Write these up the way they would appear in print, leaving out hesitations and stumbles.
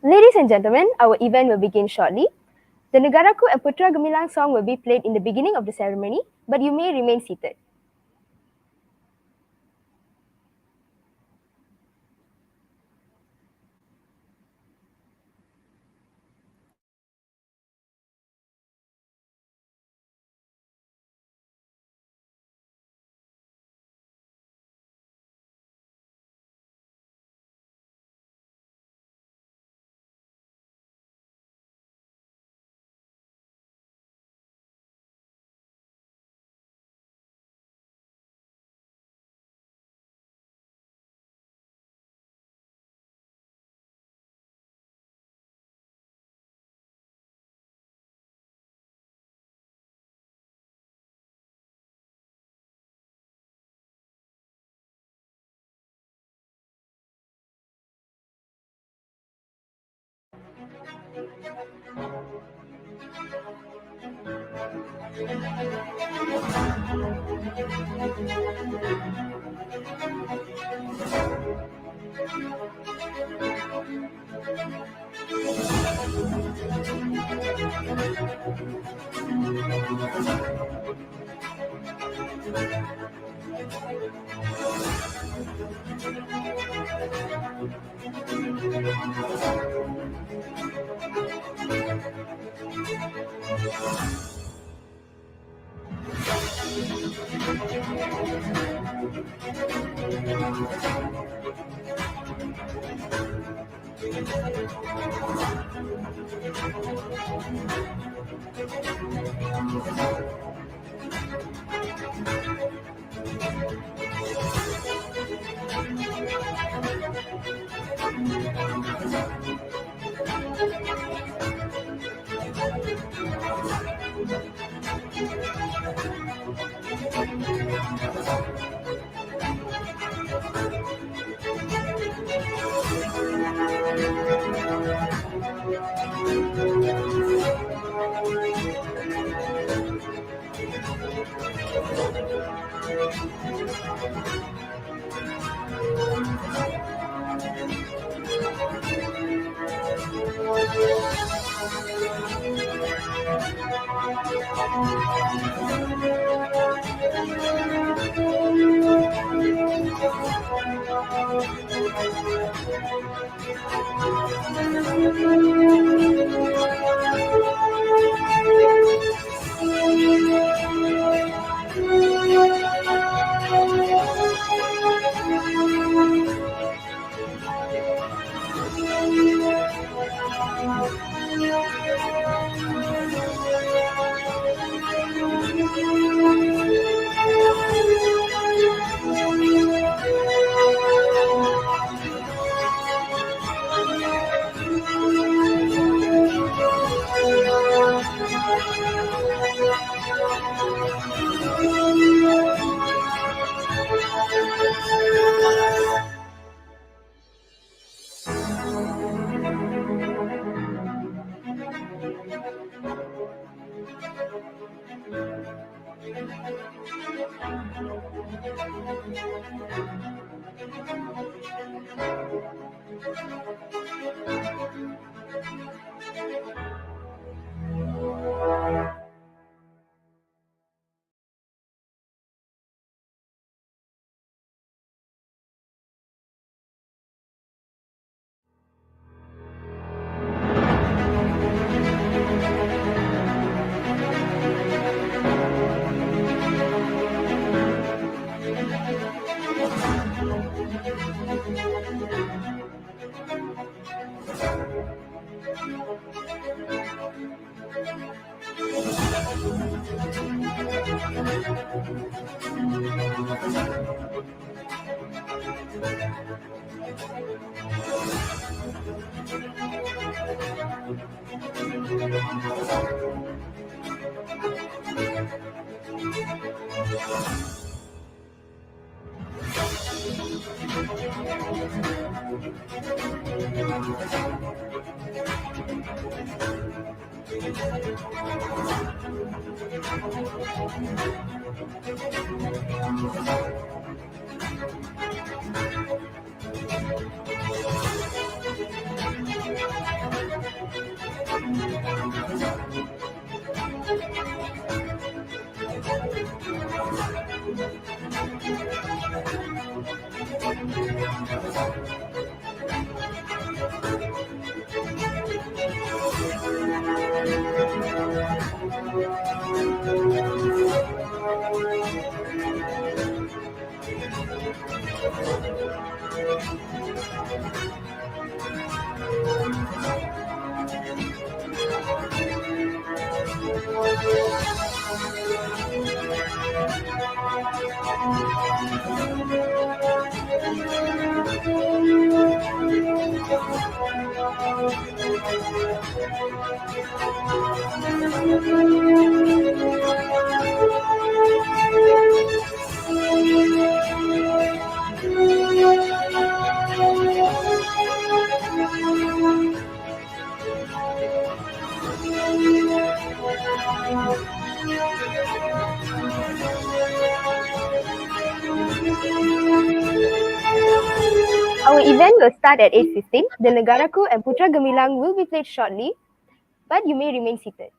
Ladies and gentlemen, our event will begin shortly. The Negaraku and Putra Gemilang song will be played in the beginning of the ceremony, but you may remain seated. Our event will start at 8:15. The Negaraku and Putra Gemilang will be played shortly, but you may remain seated.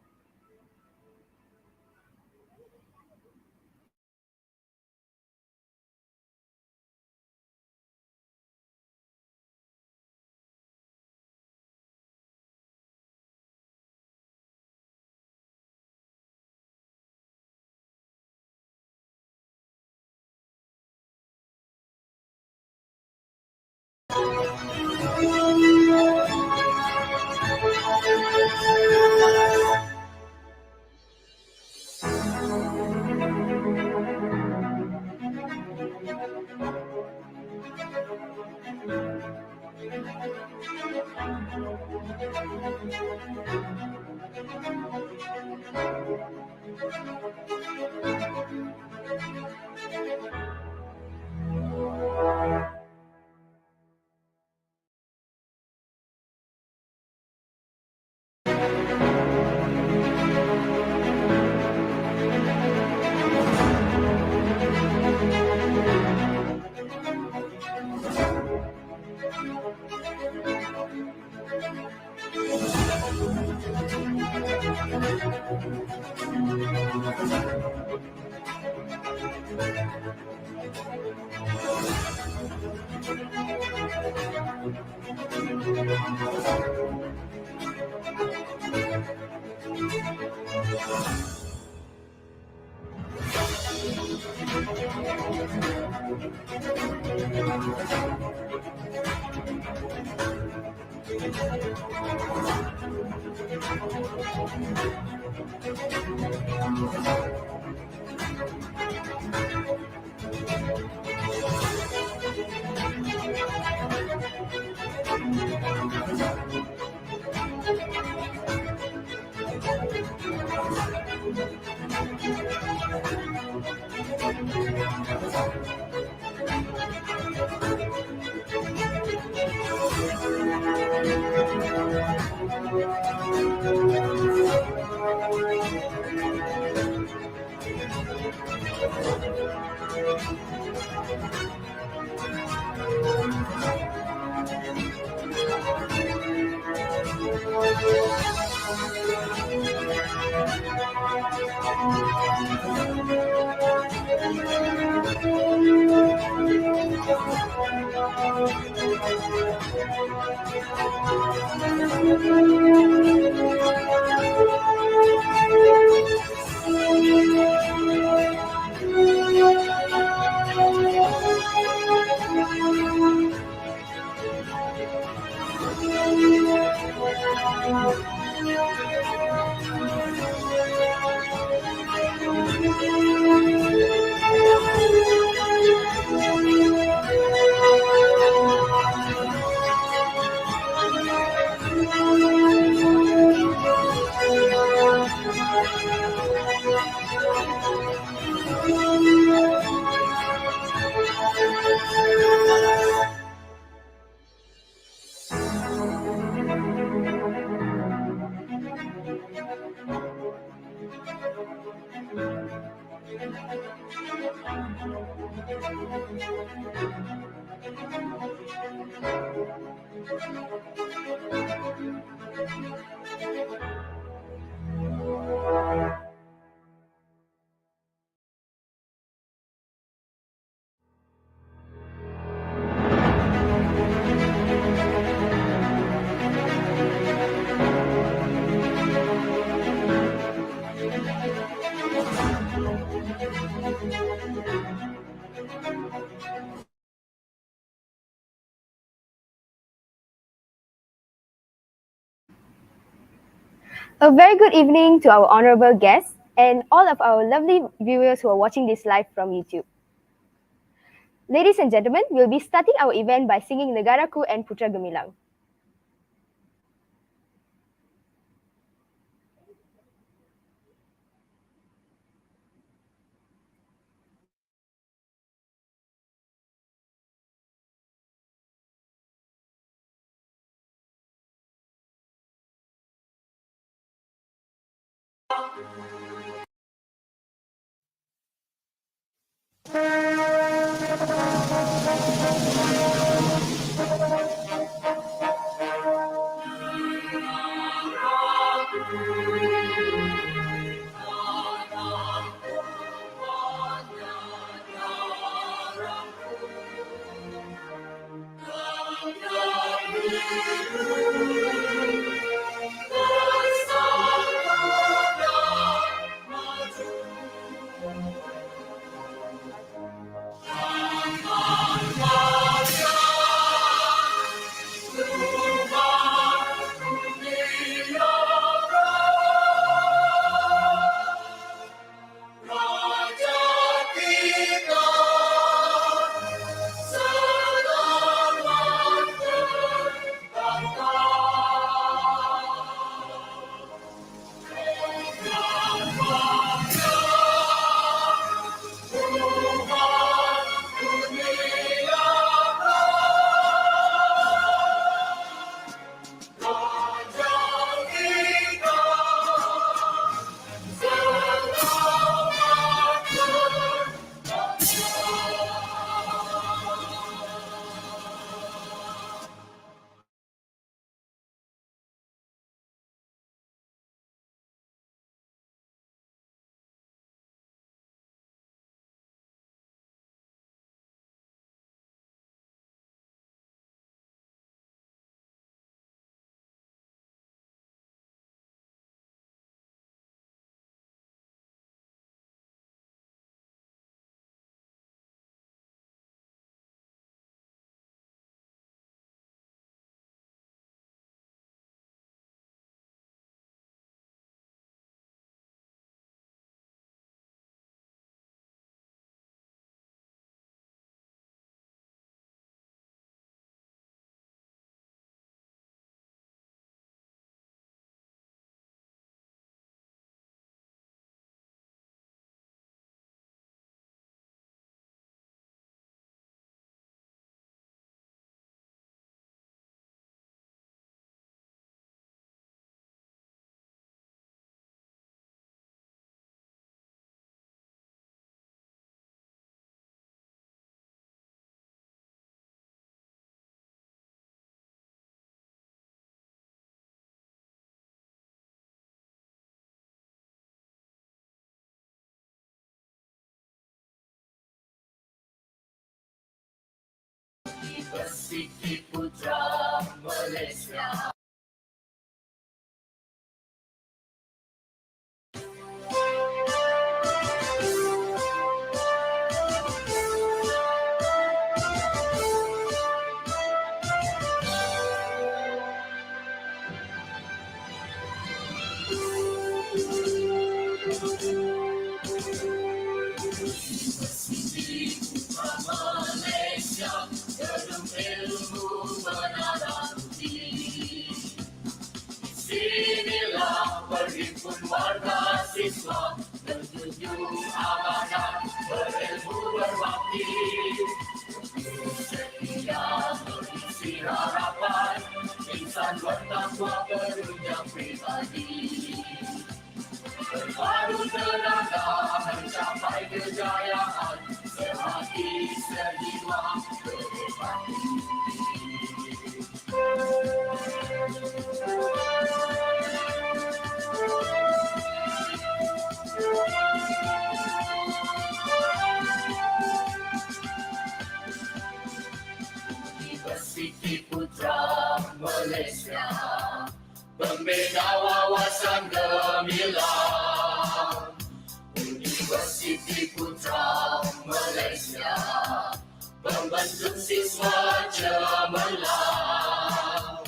A very good evening to our honorable guests and all of our lovely viewers who are watching this live from YouTube. Ladies and gentlemen, we'll be starting our event by singing Negaraku and Putra Gemilang. Persiki Putra Malaysia. Persiki Putra Malaysia, gedung ilmu menara budi. Sinilah berhimpun warga siswa, berjunjung amanah, berilmu berbakti. Setia mengisi harapan, insan bertakwa berunjang pribadi. Berpadu tenaga mencapai kejayaan, sehati sejiwa berhebat Persiki Putra Malaysia, pembina wawasan gemilang. Persiki Putra Malaysia, pembentuk siswa cemerlang.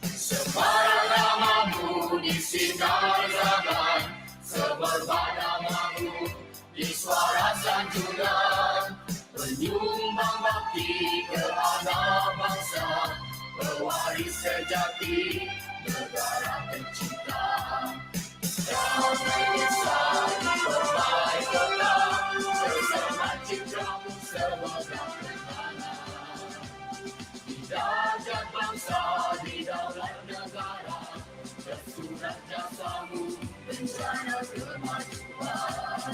Sebarang namamu di sinar zaman, semerbak namamu di suara sanjungan. Penyumbang bakti ke anak bangsa, pewaris sejati negara tercinta. Damai besar perbaik kota, bersemangat citramu semoga berkala. Di darjat bangsa, di daulat negara, tersurat jasamu bencana kemajuan.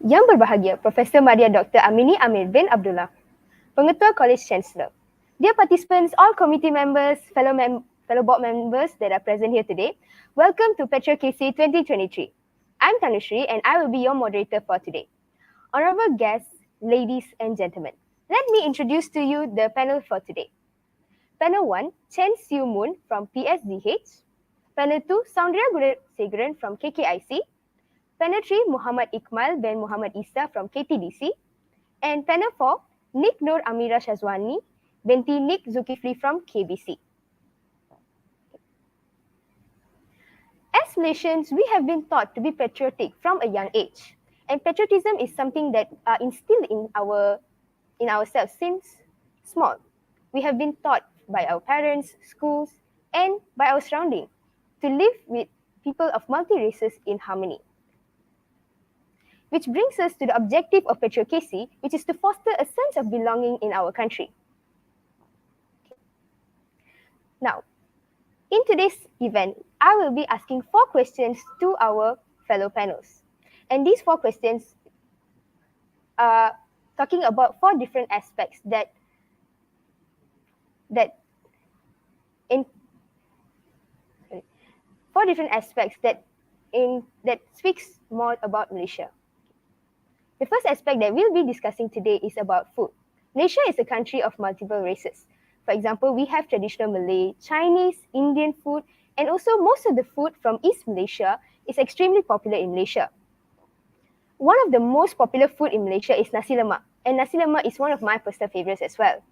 Yang berbahagia Profesor Maria Dr. Amini Amir bin Abdullah, Pengetua College Chancellor. Dear participants, all committee members, fellow board members that are present here today, welcome to Patrio Kc 2023. I'm Tanushri and I will be your moderator for today. Honorable guests, ladies and gentlemen, let me introduce to you the panel for today. Panel 1, Chen Siu Moon from PSDH. Panel 2, Soundria Gunasegaran from KKIC. Panel 3, Muhammad Iqmal bin Muhammad Isa from KTDC. And panel 4, Nick Nur Amira Shazwani binti Nick Zulkifli from KBC. As Malaysians, we have been taught to be patriotic from a young age. And patriotism is something that instilled in ourselves since small. We have been taught by our parents, schools, and by our surrounding to live with people of multi-races in harmony. Which brings us to the objective of Patrio Kc, which is to foster a sense of belonging in our country. Now, in today's event, I will be asking 4 questions to our fellow panels. And these 4 questions are talking about 4 different aspects that speaks more about Malaysia. The first aspect that we'll be discussing today is about food. Malaysia is a country of multiple races. For example, we have traditional Malay, Chinese, Indian food, and also most of the food from East Malaysia is extremely popular in Malaysia. One of the most popular food in Malaysia is nasi lemak, and nasi lemak is one of my personal favorites as well.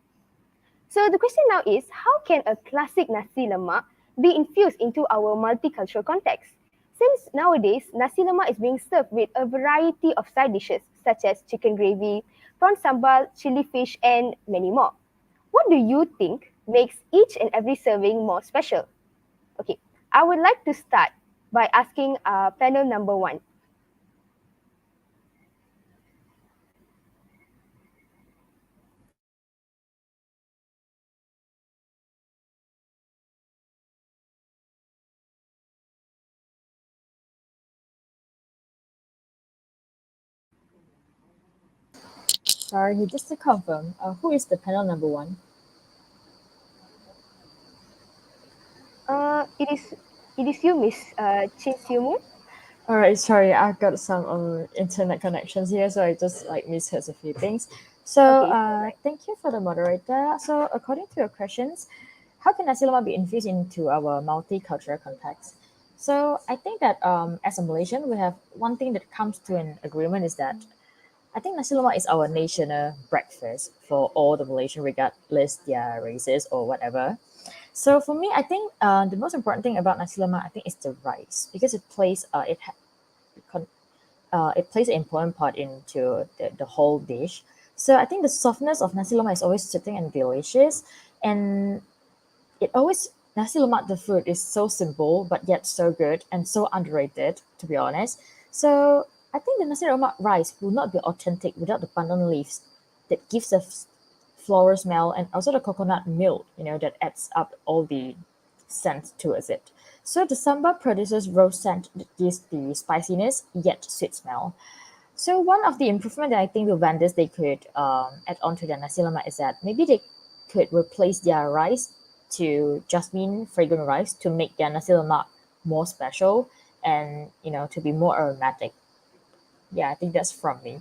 So the question now is, how can a classic nasi lemak be infused into our multicultural context? Since nowadays, nasi lemak is being served with a variety of side dishes such as chicken gravy, prawn sambal, chili fish, and many more. What do you think makes each and every serving more special? Okay, I would like to start by asking panel number 1. Sorry, just to confirm, who is the panel number 1? It is you, Miss Chin Siu Moon. All right, sorry, I've got some internet connections here, so I just misheard a few things. So, Okay, right. thank you for the moderator. So, according to your questions, how can nasi lemak be infused into our multicultural context? So, I think that as a Malaysian, we have one thing that comes to an agreement is that I think nasi lemak is our national breakfast for all the Malaysian, regardless their races or whatever. So for me, I think the most important thing about nasi lemak, I think, is the rice because it plays an important part into the whole dish. So I think the softness of nasi lemak is always soothing and delicious, and it always nasi lemak the food is so simple but yet so good and so underrated, to be honest. So I think the nasi lemak rice will not be authentic without the pandan leaves that gives a floral smell, and also the coconut milk, that adds up all the scent towards it. So the sambal produces rose scent that gives the spiciness yet sweet smell. So one of the improvement that I think the vendors they could add on to their nasi lemak is that maybe they could replace their rice to jasmine fragrant rice to make their nasi lemak more special and to be more aromatic. Yeah, I think that's from me.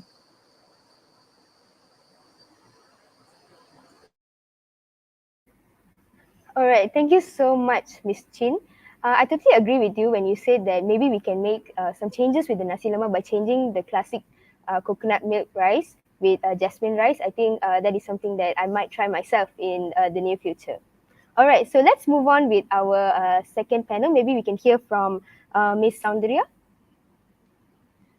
All right, thank you so much, Miss Chin. I totally agree with you when you said that maybe we can make some changes with the nasi lemak by changing the classic coconut milk rice with jasmine rice. I think that is something that I might try myself in the near future. All right, so let's move on with our second panel. Maybe we can hear from Miss Soundarya.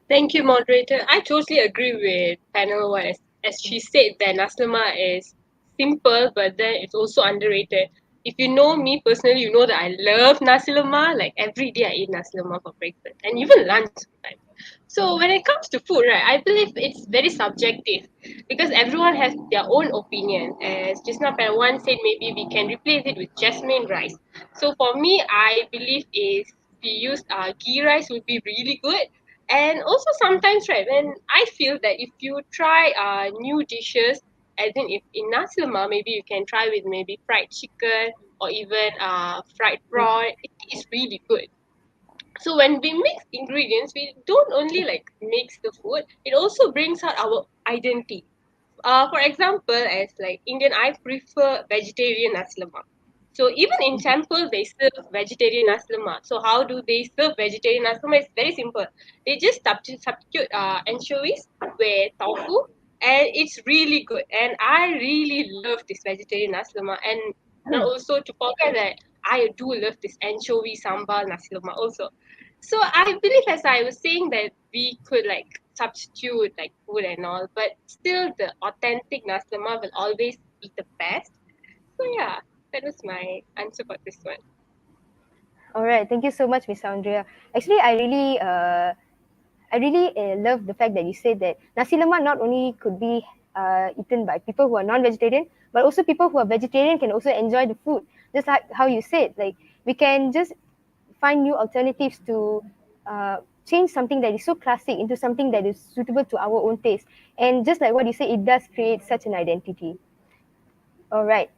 Thank you, moderator. I totally agree with panel 1 as she said, that nasi lemak is simple, but then it's also underrated. If you know me personally, you know that I love nasi lemak. Like every day, I eat nasi lemak for breakfast and even lunch sometimes. So when it comes to food, right, I believe it's very subjective because everyone has their own opinion. As just now, one said maybe we can replace it with jasmine rice. So for me, I believe if we use ghee rice would be really good. And also sometimes, right, when I feel that if you try new dishes, as in if in nasi lemak, maybe you can try with maybe fried chicken or even fried prawn. It is really good. So when we mix ingredients, we don't only like mix the food, it also brings out our identity. For example, as like Indian, I prefer vegetarian nasi lemak. So even in temple, they serve vegetarian nasi lemak. So how do they serve vegetarian nasi lemak? It's very simple. They just substitute anchovies with tofu, and it's really good. And I really love this vegetarian nasi lemak. And not also to forget that I do love this anchovy sambal nasi lemak also. So I believe, as I was saying, that we could like substitute like food and all, but still the authentic nasi lemak will always be the best. So yeah, that was my answer for this one. All right, thank you so much, Miss Andrea. Actually, I really love the fact that you said that nasi lemak not only could be eaten by people who are non-vegetarian, but also people who are vegetarian can also enjoy the food. Just like how you said, like we can just find new alternatives to change something that is so classic into something that is suitable to our own taste. And just like what you said, it does create such an identity. All right.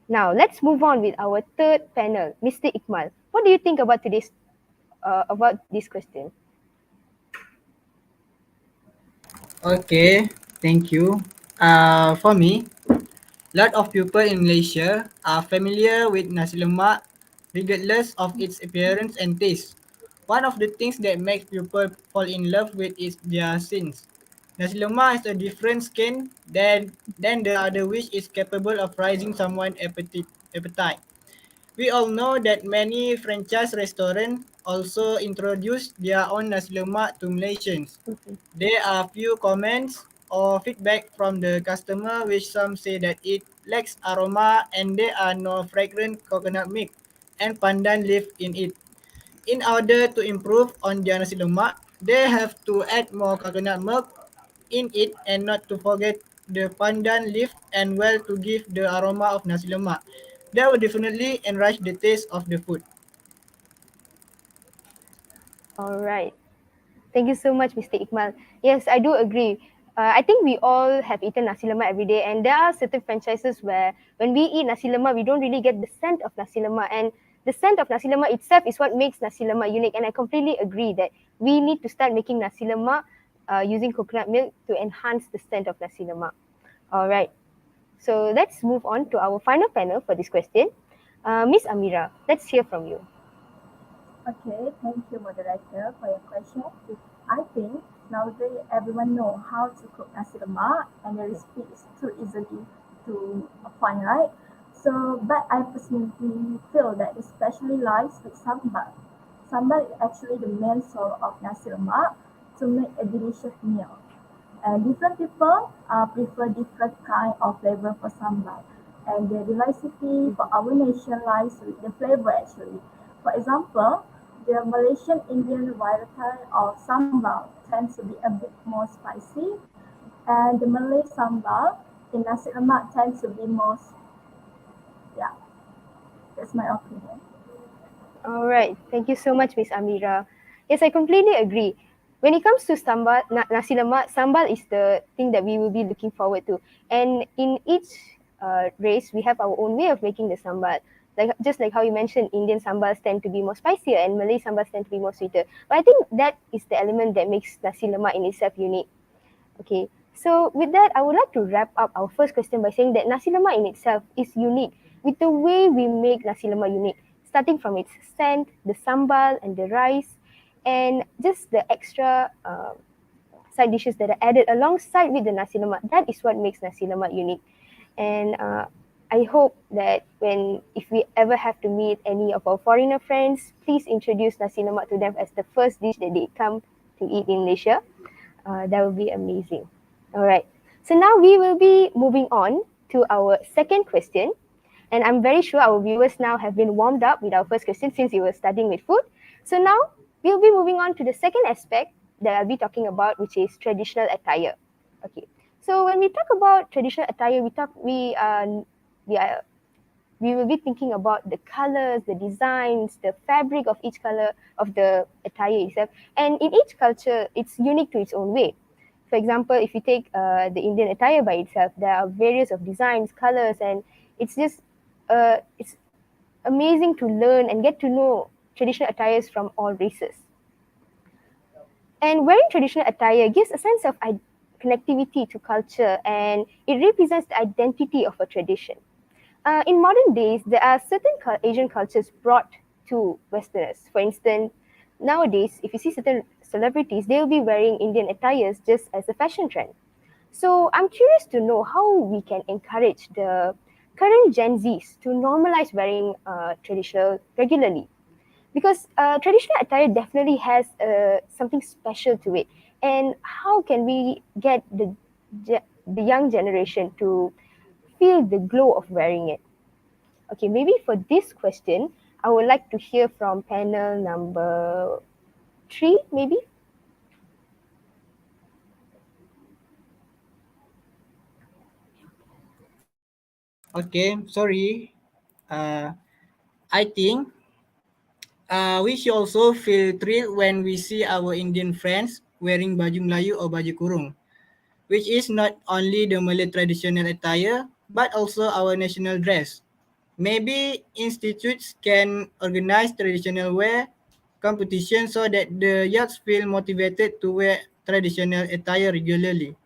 Now let's move on with our third panel, Mr. Ikmal. What do you think about this question? Okay, thank you. For me, lot of people in Malaysia are familiar with nasi lemak regardless of its appearance and taste. One of the things that makes people fall in love with is their sins. Nasi lemak has a different skin than the other which is capable of raising someone's appetite. We all know that many franchise restaurants also introduce their own nasi lemak to Malaysians. There are few comments or feedback from the customer which some say that it lacks aroma and there are no fragrant coconut milk and pandan leaf in it. In order to improve on their nasi lemak, they have to add more coconut milk in it and not to forget the pandan leaf and well to give the aroma of nasi lemak. That will definitely enrich the taste of the food. All right. Thank you so much, Mr. Ikmal. Yes, I do agree. I think we all have eaten nasi lemak every day, and there are certain franchises where when we eat nasi lemak, we don't really get the scent of nasi lemak, and the scent of nasi lemak itself is what makes nasi lemak unique. And I completely agree that we need to start making nasi lemak using coconut milk to enhance the scent of nasi lemak. All right. So let's move on to our final panel for this question. Miss Amira, let's hear from you. Okay, thank you, moderator, for your question. I think nowadays everyone know how to cook nasi lemak, and the recipe is too easily to find, right? So, but I personally feel that especially lies with sambal. Sambal is actually the main source of nasi lemak to make a delicious meal. And different people prefer different kind of flavor for sambal. And the diversity for our nation lies with the flavor actually. For example, the Malaysian Indian variety of sambal tends to be a bit more spicy, and the Malay sambal in nasi lemak tends to be more, yeah, that's my opinion. All right. Thank you so much, Miss Amira. Yes, I completely agree. When it comes to nasi lemak, sambal is the thing that we will be looking forward to. And in each race, we have our own way of making the sambal. Like just like how you mentioned, Indian sambals tend to be more spicier and Malay sambals tend to be more sweeter. But I think that is the element that makes nasi lemak in itself unique. Okay, so with that, I would like to wrap up our first question by saying that nasi lemak in itself is unique with the way we make nasi lemak unique, starting from its scent, the sambal and the rice, and just the extra side dishes that are added alongside with the nasi lemak. That is what makes nasi lemak unique. And I hope that if we ever have to meet any of our foreigner friends, please introduce nasi lemak to them as the first dish that they come to eat in Malaysia. That would be amazing. All right. So now we will be moving on to our second question. And I'm very sure our viewers now have been warmed up with our first question since you were starting with food. So now we'll be moving on to the second aspect that I'll be talking about, which is traditional attire. Okay. So when we talk about traditional attire, we are we will be thinking about the colors, the designs, the fabric of each color of the attire itself. And in each culture, it's unique to its own way. For example, if you take the Indian attire by itself, there are various of designs, colors, and it's amazing to learn and get to know traditional attires from all races. And wearing traditional attire gives a sense of connectivity to culture, and it represents the identity of a tradition. In modern days, there are certain Asian cultures brought to Westerners. For instance, nowadays, if you see certain celebrities, they'll be wearing Indian attires just as a fashion trend. So I'm curious to know how we can encourage the current Gen Zs to normalize wearing traditional regularly. Because traditional attire definitely has something special to it. And how can we get the young generation to feel the glow of wearing it? Okay, maybe for this question, I would like to hear from panel number 3, maybe. Okay, sorry. Uh, I think we should also feel thrilled when we see our Indian friends wearing baju Melayu or baju kurung, which is not only the Malay traditional attire but also our national dress. Maybe institutes can organize traditional wear competition so that the youths feel motivated to wear traditional attire regularly.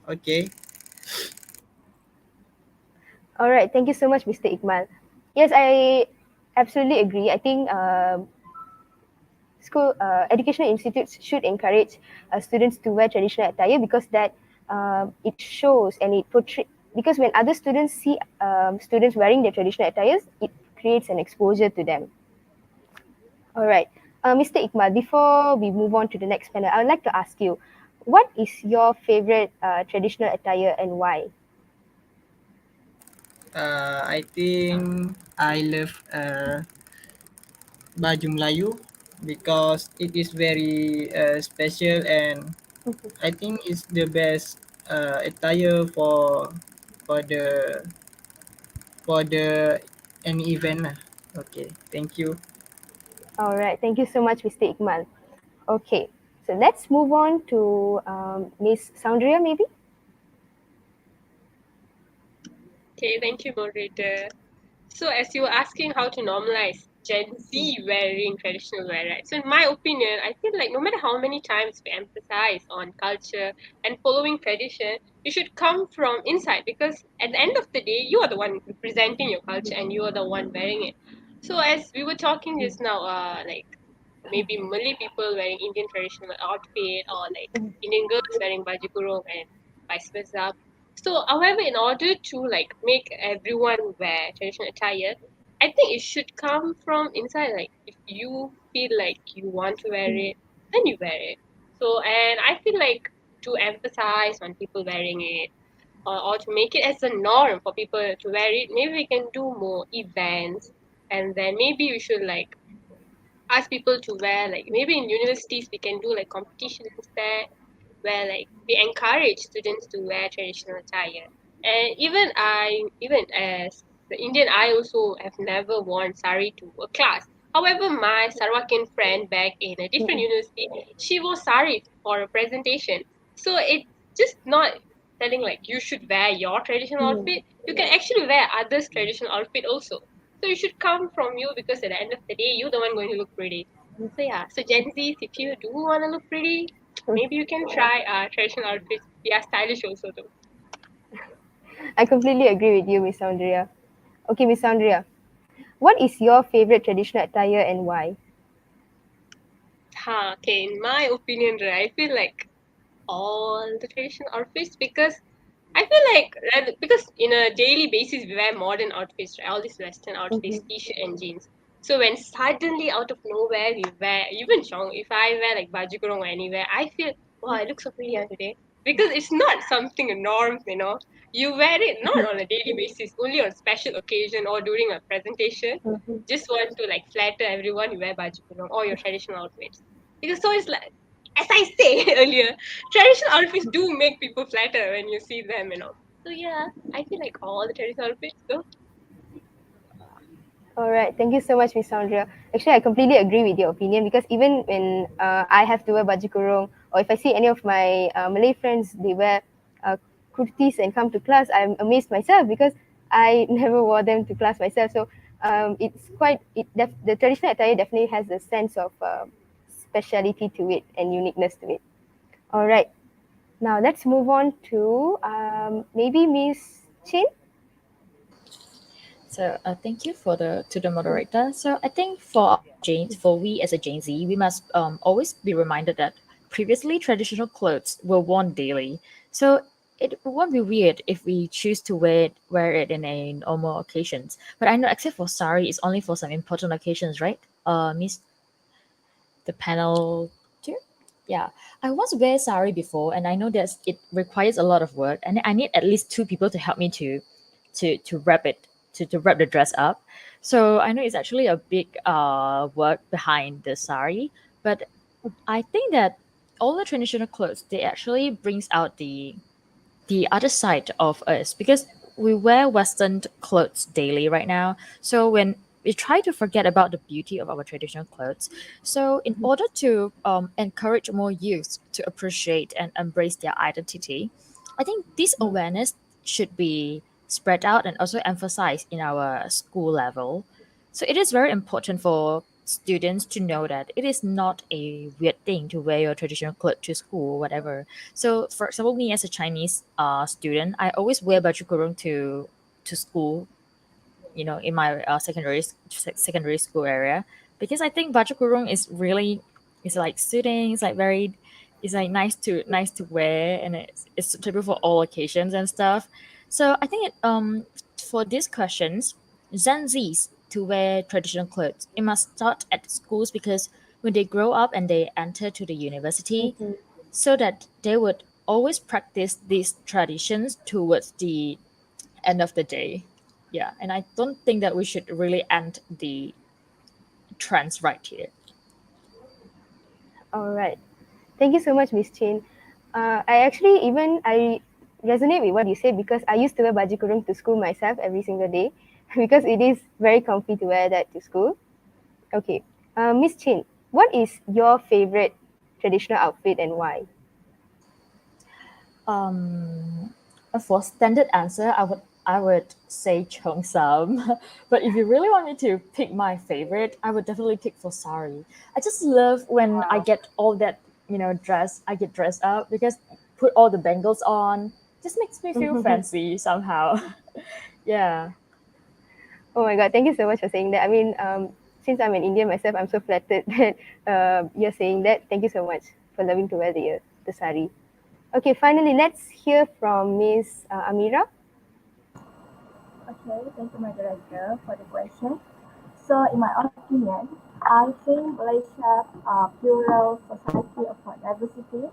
Okay. All right, thank you so much, Mr. Iqmal. Yes, I absolutely agree. I think school educational institutes should encourage students to wear traditional attire because that it shows and it portrays. Because when other students see students wearing their traditional attires, it creates an exposure to them. All right. Mr. Iqmal, before we move on to the next panel, I would like to ask you, what is your favorite traditional attire and why? I think I love baju Melayu because it is very special and I think it's the best attire for the for the any event lah. Okay, thank you. All right. Thank you so much, Mr. Iqmal. Okay. So let's move on to Miss Soundria, maybe. Okay, thank you, moderator. So, as you were asking how to normalize Gen Z wearing traditional wear, right? So, in my opinion, I feel like no matter how many times we emphasize on culture and following tradition, you should come from inside because at the end of the day, you are the one representing your culture and you are the one wearing it. So, as we were talking just now, like maybe Malay people wearing Indian traditional outfit or like Indian girls wearing baju kurung and vice versa. So, however, in order to like make everyone wear traditional attire, I think it should come from inside. Like if you feel like you want to wear it, then you wear it. So, and I feel like to emphasize on people wearing it or to make it as a norm for people to wear it, maybe we can do more events and then maybe we should like ask people to wear like maybe in universities we can do like competitions there where like we encourage students to wear traditional attire. And even as the Indian, I also have never worn sari to a class. However, my Sarwakin friend back in a different university, she wore sari for a presentation. So it's just not telling like you should wear your traditional outfit. You can actually wear others' traditional outfit also. So you should come from you because at the end of the day, you're the one going to look pretty. So yeah, so Gen Zs, if you do want to look pretty, maybe you can try traditional outfits. They are stylish also though. I completely agree with you, Miss Soundria. Okay, Miss Soundria, what is your favorite traditional attire and why? Okay, in my opinion, right, I feel like all the traditional outfits because I feel like because in a daily basis we wear modern outfits, right? All these Western outfits, t-shirt and jeans. So when suddenly out of nowhere we wear even chong, if I wear like baju kurung or anywhere, I feel wow, I look so pretty today. because it's not something a norm, you know. You wear it not on a daily basis, only on special occasion or during a presentation. Just want to like flatter everyone, you wear baju kurung or your traditional outfits. Because so it's like, as I say earlier, traditional outfits do make people flatter when you see them, you know. So yeah, I feel like all the traditional outfits go. All right, thank you so much, Miss Sandra. Actually, I completely agree with your opinion because even when I have to wear baju kurung, or if I see any of my Malay friends, they wear uh, kurtis and come to class, I'm amazed myself because I never wore them to class myself. So it's quite the traditional attire definitely has a sense of speciality to it and uniqueness to it. All right, now let's move on to maybe Miss Chin. So thank you for the to the moderator. So I think for we as a Gen Z, we must always be reminded that previously traditional clothes were worn daily. So it won't be weird if we choose to wear it in a normal occasions. But I know except for sari, it's only for some important occasions, right? Miss the panel too. Yeah, I once wear sari before, and I know that it requires a lot of work, and I need at least two people to help me to wrap it to wrap the dress up. So I know it's actually a big work behind the sari, but I think that all the traditional clothes they actually brings out the other side of us because we wear Western clothes daily right now. So when we try to forget about the beauty of our traditional clothes, so in order to encourage more youth to appreciate and embrace their identity, I think this awareness should be spread out and also emphasized in our school level. So it is very important for students to know that it is not a weird thing to wear your traditional clothes to school, whatever. So, for example, me as a Chinese student, I always wear baju kurung to school. You know, in my secondary school area, because I think baju kurung is really it's like suiting. It's like very, it's like nice to wear, and it's suitable for all occasions and stuff. So I think for these questions, Gen Zs to wear traditional clothes, it must start at schools because when they grow up and they enter to the university, so that they would always practice these traditions towards the end of the day. Yeah, and I don't think that we should really end the trends right here. All right. Thank you so much, Miss Chin. I resonate with what you said because I used to wear baju kurung to school myself every single day because it is very comfy to wear that to school. Okay, Miss Chin, what is your favorite traditional outfit and why? Um, for standard answer, I would say cheongsam, but if you really want me to pick my favorite, I would definitely pick for sari. I just love when I Wow. get all that dress. I get dressed up because put all the bangles on. Just makes me feel fancy somehow. Yeah. Oh my God, thank you so much for saying that. I mean, since I'm an Indian myself, I'm so flattered that you're saying that. Thank you so much for loving to wear the sari. Okay, finally, let's hear from Miss Amira. Okay, thank you, moderator, for the question. So, in my opinion, I think Malaysia plural society of diversity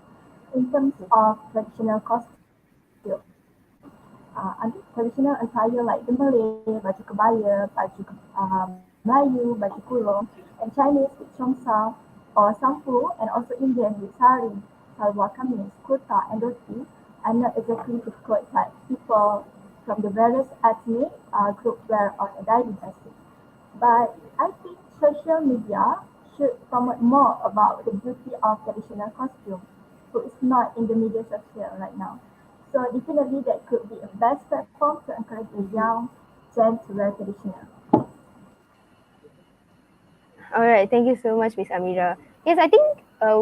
in terms of traditional costume. Under traditional attire like the Malay, baju kebaya, Melayu, baju kurung, and Chinese with cheongsam or sampu, and also Indian with sari, salwar kameez, kurta, and dhoti are not exactly difficult that people from the various ethnic groups wear on a daily basis. But I think social media should promote more about the beauty of traditional costume, so it's not in the media social right now. So definitely that could be a best platform to encourage the young gen to wear traditional. All right, thank you so much, Miss Amira. Yes, I think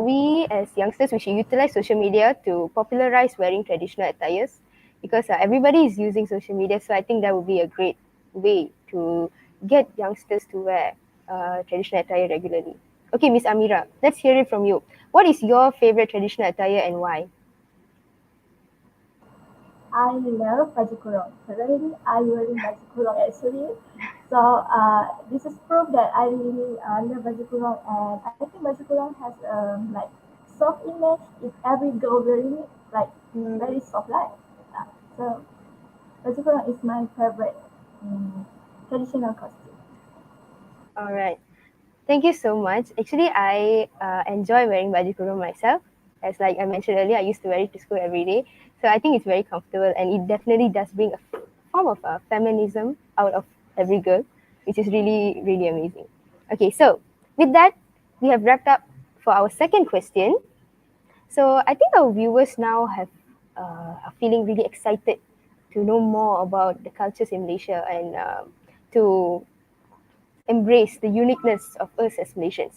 we as youngsters we should utilize social media to popularize wearing traditional attires because everybody is using social media. So I think that would be a great way to get youngsters to wear traditional attire regularly. Okay, Miss Amira, let's hear it from you. What is your favorite traditional attire and why? I love baju kurung. Currently, I'm wearing baju kurung actually. So this is proof that I really love baju kurung, and I think baju kurung has like soft image. If every girl wearing it, like very soft life. So baju kurung is my favorite traditional costume. All right. Thank you so much. Actually, I enjoy wearing baju kurung myself. As like I mentioned earlier, I used to wear it to school every day. So I think it's very comfortable and it definitely does bring a form of feminism out of every girl, which is really, really amazing. Okay, so with that, we have wrapped up for our second question. So I think our viewers now are feeling really excited to know more about the cultures in Malaysia and to embrace the uniqueness of us as Malaysians.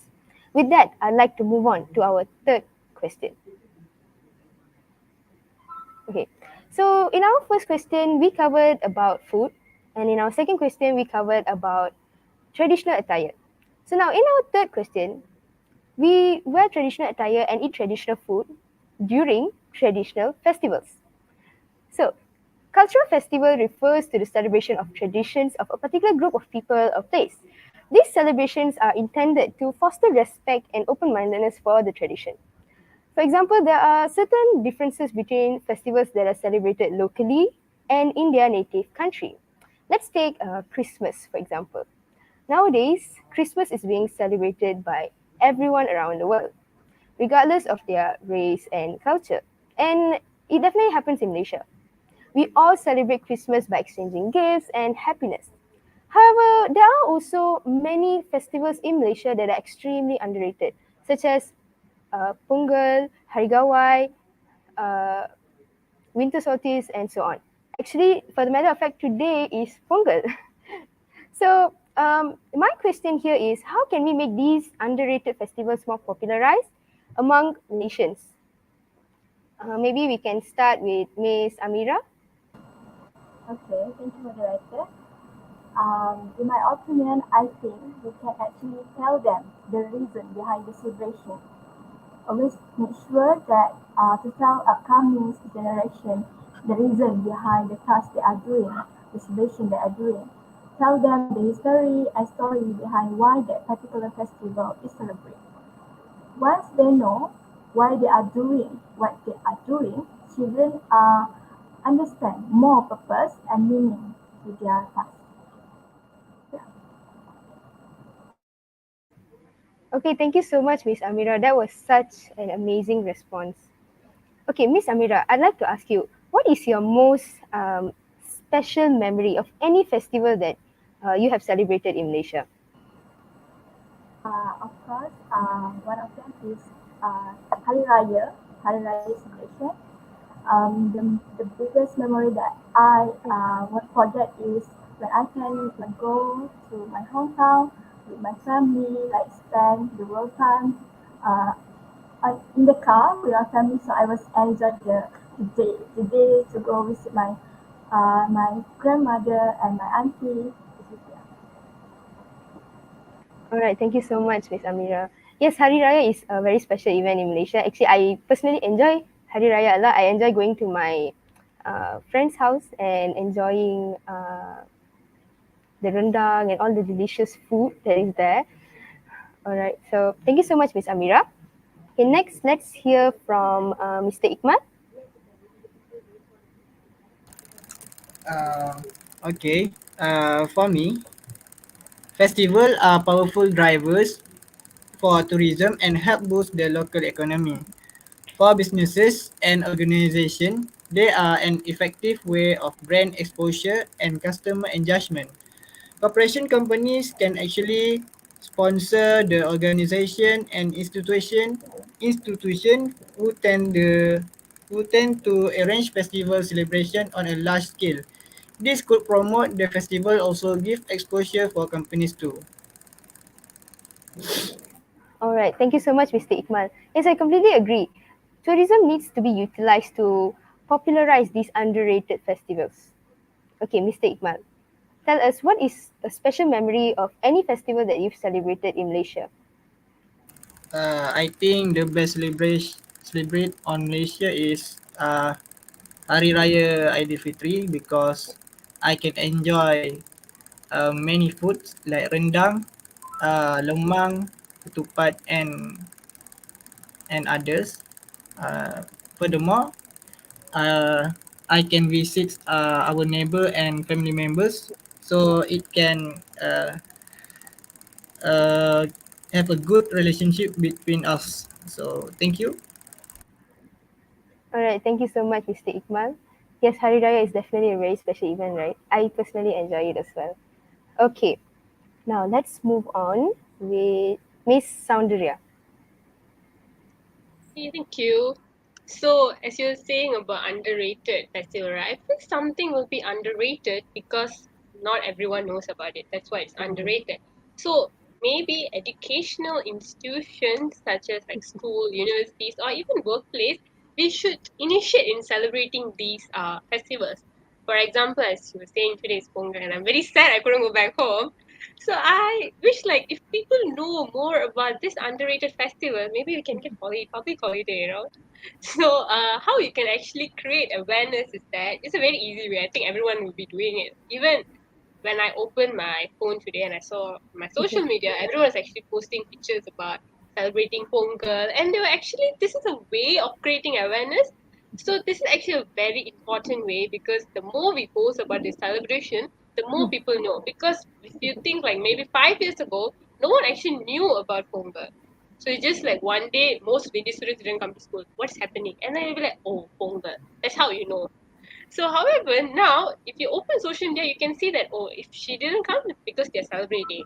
With that, I'd like to move on to our third question. Okay, so in our first question, we covered about food, and in our second question, we covered about traditional attire. So now, in our third question, we wear traditional attire and eat traditional food during traditional festivals. So, cultural festival refers to the celebration of traditions of a particular group of people or place. These celebrations are intended to foster respect and open-mindedness for the tradition. For example, there are certain differences between festivals that are celebrated locally and in their native country. Let's take Christmas, for example. Nowadays, Christmas is being celebrated by everyone around the world, regardless of their race and culture. And it definitely happens in Malaysia. We all celebrate Christmas by exchanging gifts and happiness. However, there are also many festivals in Malaysia that are extremely underrated, such as Punggol, Hari Gawai, uh, Winter Solstice, and so on. Actually, for the matter of fact, today is Punggol. So, my question here is how can we make these underrated festivals more popularized among nations? Maybe we can start with Miss Amira. Okay, thank you, moderator. In my opinion, I think we can actually tell them the reason behind the celebration. Always make sure that to tell upcoming generation the reason behind the task they are doing, the celebration they are doing. Tell them the history and story behind why that particular festival is celebrated. Once they know why they are doing what they are doing, children understand more purpose and meaning to their task. Yeah. Okay, thank you so much, Miss Amira. That was such an amazing response. Okay, Miss Amira, I'd like to ask you, what is your most special memory of any festival that you have celebrated in Malaysia? Of course, one of them is Hari Raya celebration. The biggest memory that I won't forget is when I can go to my hometown with my family, like spend the whole time uh, in the car with our family. So I was enjoy the day to go visit my grandmother and my auntie. All right, thank you so much, Miss Amira. Yes, Hari Raya is a very special event in Malaysia. Actually, I personally enjoy Hari Raya a lot. I enjoy going to my friend's house and enjoying the rendang and all the delicious food that is there. All right, so thank you so much, Miss Amira. Okay, next, let's hear from Mr. Ikmal. Uh, okay. For me, festival are powerful drivers for tourism and help boost the local economy. For businesses and organizations, they are an effective way of brand exposure and customer engagement. Corporation companies can actually sponsor the organization and institution who tend to arrange festival celebration on a large scale. This could promote the festival, also give exposure for companies too. All right, thank you so much, Mr. Ikmal. Yes, I completely agree. Tourism needs to be utilized to popularize these underrated festivals. Okay, Mr. Ikmal, tell us what is a special memory of any festival that you've celebrated in Malaysia? I think the best celebrate on Malaysia is Hari Raya Aidilfitri because I can enjoy many foods like rendang, lemang, ketupat and others. Furthermore, uh, I can visit our neighbor and family members, so it can uh, have a good relationship between us. So thank you. All right, thank you so much, Mr. Iqbal. Yes, Hari Raya is definitely a very special event, right? I personally enjoy it as well. Okay, now let's move on with Miss Soundarya. Okay, thank you. So, as you were saying about underrated festival, right? I think something will be underrated because not everyone knows about it. That's why it's underrated. So, maybe educational institutions such as like school, universities, or even workplace, we should initiate in celebrating these festivals. For example, as you were saying, today is Pongal, and I'm very sad I couldn't go back home. So I wish like if people know more about this underrated festival, maybe we can get public holiday. So how you can actually create awareness is that it's a very easy way. I think everyone will be doing it. Even when I opened my phone today and I saw my social media, everyone was actually posting pictures about celebrating Pongal, and they were actually this is a way of creating awareness. So this is actually a very important way because the more we post about this celebration, the more people know. Because if you think like maybe 5 years ago, no one actually knew about Pongal. So it's just like one day most of the Indian students didn't come to school. What's happening? And then you'll be like, oh, Pongal. That's how you know. So, however, now if you open social media, you can see that oh, if she didn't come, it's because they're celebrating.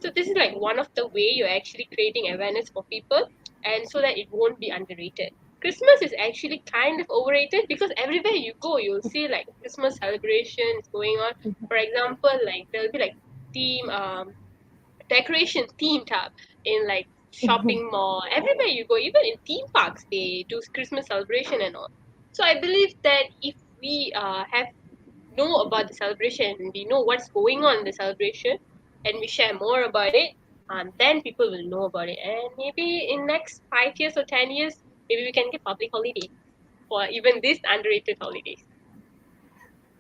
So this is like one of the way you're actually creating awareness for people, and so that it won't be underrated. Christmas is actually kind of overrated because everywhere you go, you'll see like Christmas celebrations going on. For example, like there'll be like theme decoration themed up in like shopping mall. Everywhere you go, even in theme parks, they do Christmas celebration and all. So I believe that if we have know about the celebration, we know what's going on in the celebration, and we share more about it, then people will know about it. And maybe in next 5 years or 10 years, maybe we can get public holiday for even these underrated holidays.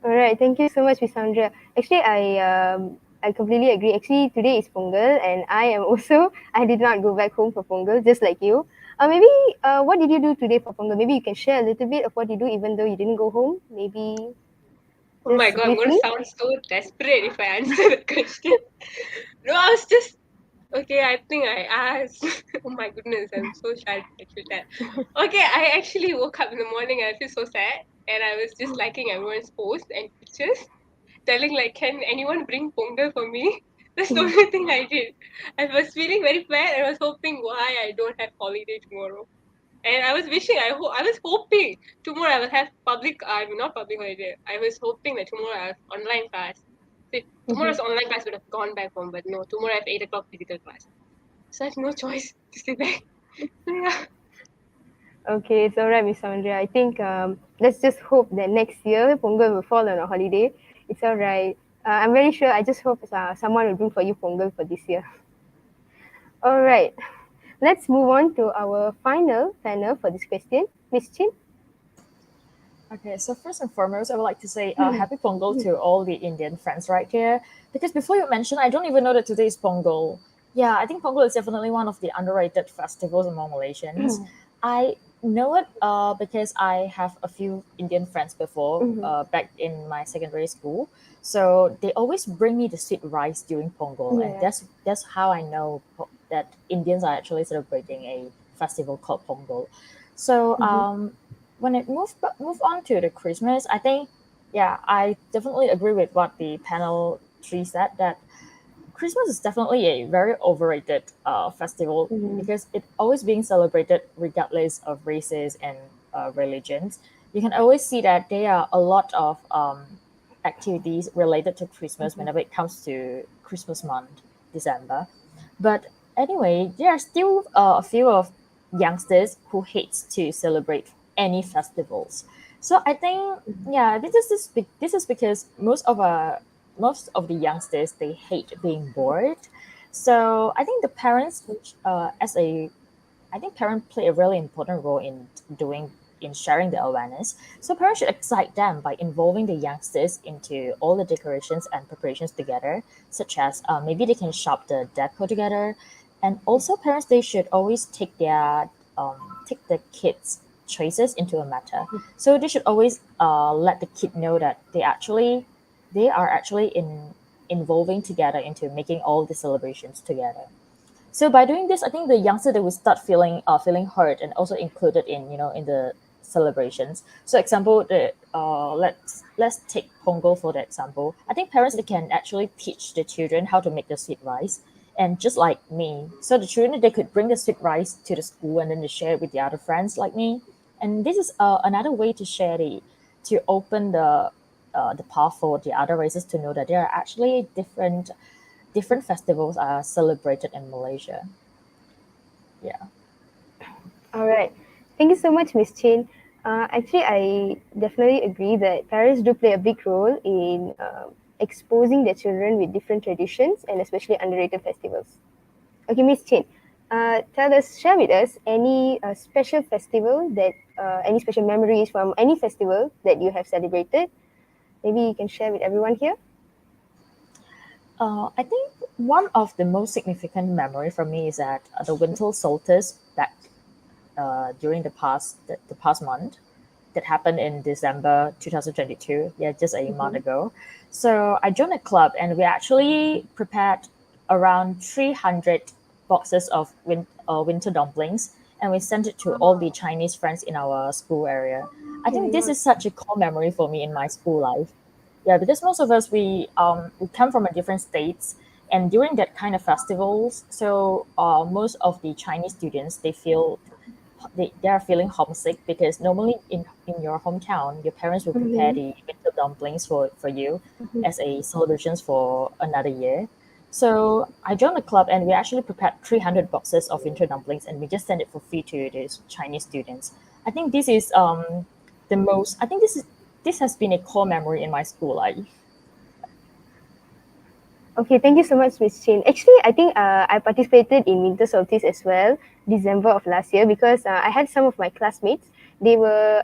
All right, thank you so much, Miss Sandra. Actually, I completely agree. Actually, today is Pongal, and I am also I did not go back home for Pongal, just like you. Maybe what did you do today for Pongal? Maybe you can share a little bit of what you do, even though you didn't go home. Maybe Oh my just god, I'm gonna briefly. sound so desperate if I answer the question. No, I was just okay. I think I asked. Oh my goodness, I'm so shy to actually that. Okay, I actually woke up in the morning and I feel so sad, and I was just liking everyone's posts and pictures, telling like, can anyone bring pongal for me? That's the only thing I did. I was feeling very bad and I was hoping why I don't have holiday tomorrow. And I was wishing, I was hoping tomorrow I will have public, I mean, not public holiday. I was hoping that tomorrow I have online class. So if tomorrow's online class would have gone back home, but no, tomorrow I have 8 o'clock physical class. So I have no choice to stay back. So yeah. Okay, it's all right, Miss Sandra. I think let's just hope that next year Pongal will fall on a holiday. It's all right. I'm very sure. I just hope someone will bring for you Pongal for this year. All right. Let's move on to our final panel for this question. Miss Chin. Okay, so first and foremost, I would like to say happy Pongal to all the Indian friends right here. Because before you mentioned, I don't even know that today is Pongal. Yeah, I think Pongal is definitely one of the underrated festivals among Malaysians. I know it because I have a few Indian friends before, back in my secondary school. So they always bring me the sweet rice during Pongal, and Yeah. that's how I know that Indians are actually celebrating a festival called Pongal. So when it move on to the Christmas, I think yeah, I definitely agree with what the panel three said that Christmas is definitely a very overrated festival because it always being celebrated regardless of races and religions. You can always see that there are a lot of activities related to Christmas whenever it comes to Christmas month, December. But anyway, there are still a few of youngsters who hates to celebrate any festivals. So I think yeah, this is because most of the youngsters they hate being bored. So I think the parents, as a I think parents play a really important role in doing in sharing the awareness. So parents should excite them by involving the youngsters into all the decorations and preparations together, such as maybe they can shop the deco together, and also parents they should always take their kids choices into a matter. So they should always let the kid know that they are actually involving together into making all the celebrations together. So by doing this, I think the youngster they will start feeling heard and also included in in the celebrations. So example, the let's take Pongal for the example. I think parents they can actually teach the children how to make the sweet rice, and just like me, so the children they could bring the sweet rice to the school and then they share it with the other friends like me. And this is another way to share to open the path for the other races to know that there are actually different festivals are celebrated in Malaysia. Yeah. All right. Thank you so much, Miss Chin. Actually, I definitely agree that parents do play a big role in exposing their children with different traditions and especially underrated festivals. Okay, Miss Chin, share with us any special festival any special memories from any festival that you have celebrated. Maybe you can share with everyone here. I think one of the most significant memory for me is that the winter solstice back during the past month that happened in December 2022. Yeah, just a month ago. So I joined a club and we actually prepared around 300 boxes of winter dumplings and we sent it to all the Chinese friends in our school area. I Oh think my this god. is such a core memory for me in my school life. Yeah, because most of us we come from a different states, and during that kind of festivals, so most of the Chinese students they are feeling homesick because normally in your hometown, your parents will prepare Mm-hmm. the winter dumplings for you Mm-hmm. as a celebrations for another year. So I joined the club and we actually prepared 300 boxes of winter dumplings and we just sent it for free to these Chinese students. I think this is the most. I think this has been a core memory in my school life. Okay, thank you so much, Miss Chin. Actually, I think I participated in Winter Solstice as well, December of last year, because I had some of my classmates. They were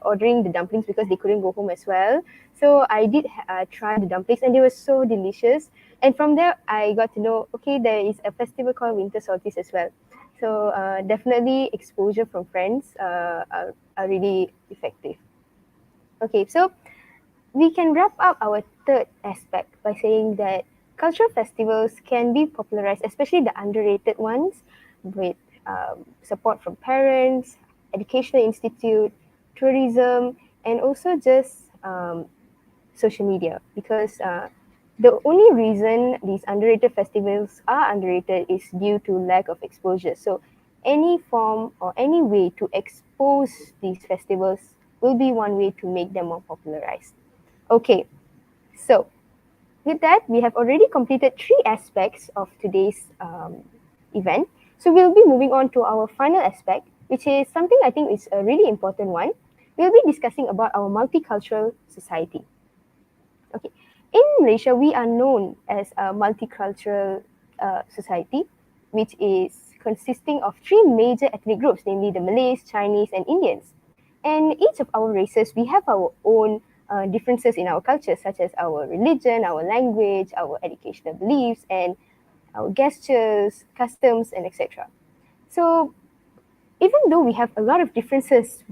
ordering the dumplings because they couldn't go home as well. So I did try the dumplings, and they were so delicious. And from there, I got to know, okay, there is a festival called Winter Solstice as well. So definitely, exposure from friends are really effective. Okay, so we can wrap up our third aspect by saying that cultural festivals can be popularized, especially the underrated ones, with support from parents, educational institute, tourism, and also just social media. Because the only reason these underrated festivals are underrated is due to lack of exposure. So any form or any way to expose these festivals will be one way to make them more popularized. Okay, so with that, we have already completed three aspects of today's event. So we'll be moving on to our final aspect, which is something I think is a really important one. We'll be discussing about our multicultural society. Okay, in Malaysia, we are known as a multicultural society, which is consisting of three major ethnic groups, namely the Malays, Chinese, and Indians. And each of our races, we have our own differences in our culture, such as our religion, our language, our educational beliefs, and our gestures, customs, and etc. So even though we have a lot of differences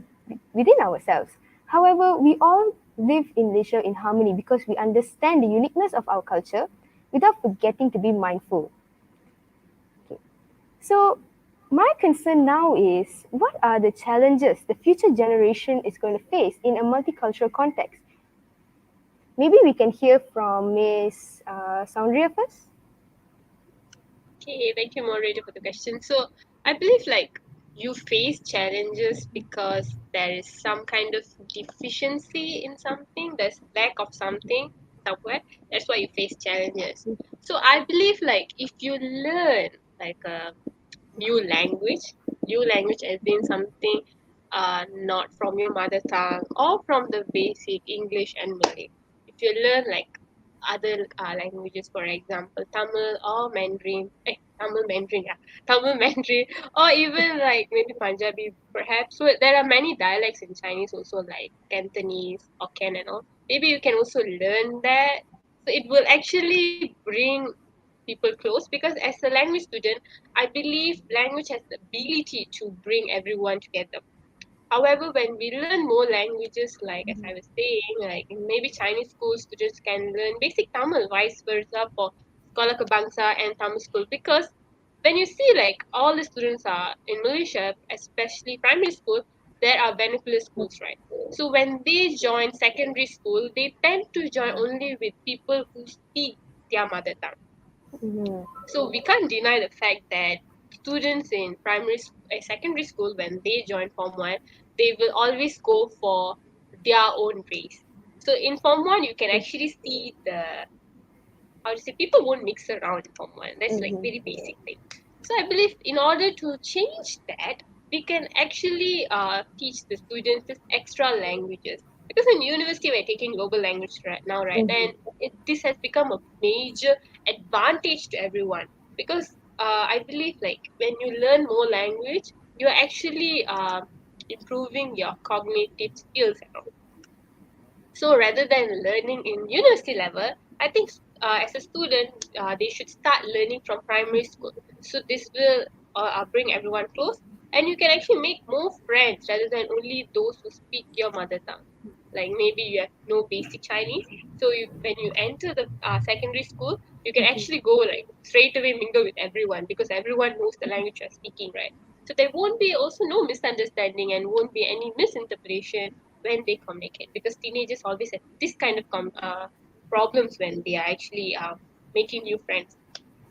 within ourselves, however, we all live in Malaysia in harmony because we understand the uniqueness of our culture without forgetting to be mindful. Okay. So, my concern now is what are the challenges the future generation is going to face in a multicultural context? Maybe we can hear from Miss Soundria first. Okay, thank you, moderator, for the question. So I believe like you face challenges because there is some kind of deficiency in something, there's lack of something somewhere. That's why you face challenges. So I believe like if you learn like a new language, new language as in something not from your mother tongue or from the basic English and Malay. If you learn like other languages, for example, Tamil or Mandarin, Tamil Mandarin, yeah, Tamil Mandarin, or even like maybe Punjabi, perhaps. So there are many dialects in Chinese also, like Cantonese or Can and all. Maybe you can also learn that. So it will actually bring people close because as a language student, I believe language has the ability to bring everyone together. However, when we learn more languages, like as I was saying, like in maybe Chinese school, students can learn basic Tamil, vice versa for Sekolah Kebangsa and Tamil school. Because when you see like all the students are in Malaysia, especially primary school, there are vernacular schools, right? So when they join secondary school, they tend to join only with people who speak their mother tongue. Mhm. So we can't deny the fact that students in secondary school, when they join Form 1, they will always go for their own race. So in Form 1, you can actually see how to say, people won't mix around in Form 1. That's like Mhm. very basic thing. So I believe in order to change that, we can actually teach the students this extra languages. Because in university, we're taking global language right now, right? Mhm. And this has become a major advantage to everyone. Because I believe like when you learn more language, you're actually improving your cognitive skills and all. So rather than learning in university level, I think as a student, they should start learning from primary school. So this will bring everyone close, and you can actually make more friends rather than only those who speak your mother tongue. Like maybe you have no basic Chinese, so when you enter the secondary school, you can actually go like straight away mingle with everyone because everyone knows the language you're speaking, right? So there won't be also no misunderstanding and won't be any misinterpretation when they communicate because teenagers always have this kind of problems when they are actually making new friends.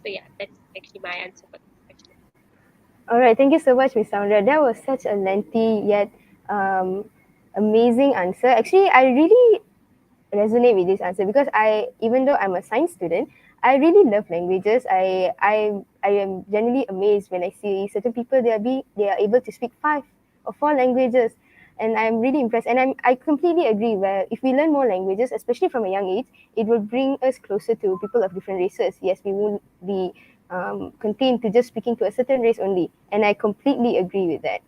So yeah, that's actually my answer for this question. All right, thank you so much, Miss Sandra. That was such a lengthy yet um, amazing answer. Actually, I really resonate with this answer because even though I'm a science student, I really love languages. I am genuinely amazed when I see certain people they are able to speak 5 or 4 languages, and I'm really impressed. And I completely agree. Where if we learn more languages, especially from a young age, it will bring us closer to people of different races. Yes, we won't be contained to just speaking to a certain race only, and I completely agree with that.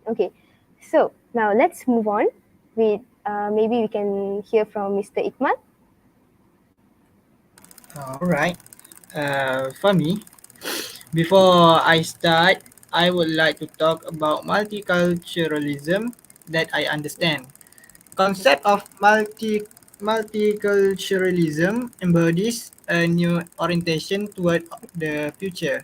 Okay, so now let's move on with maybe we can hear from Mr. Ikmal. All right. For me, before I start, I would like to talk about multiculturalism that I understand. Concept of multiculturalism embodies a new orientation toward the future.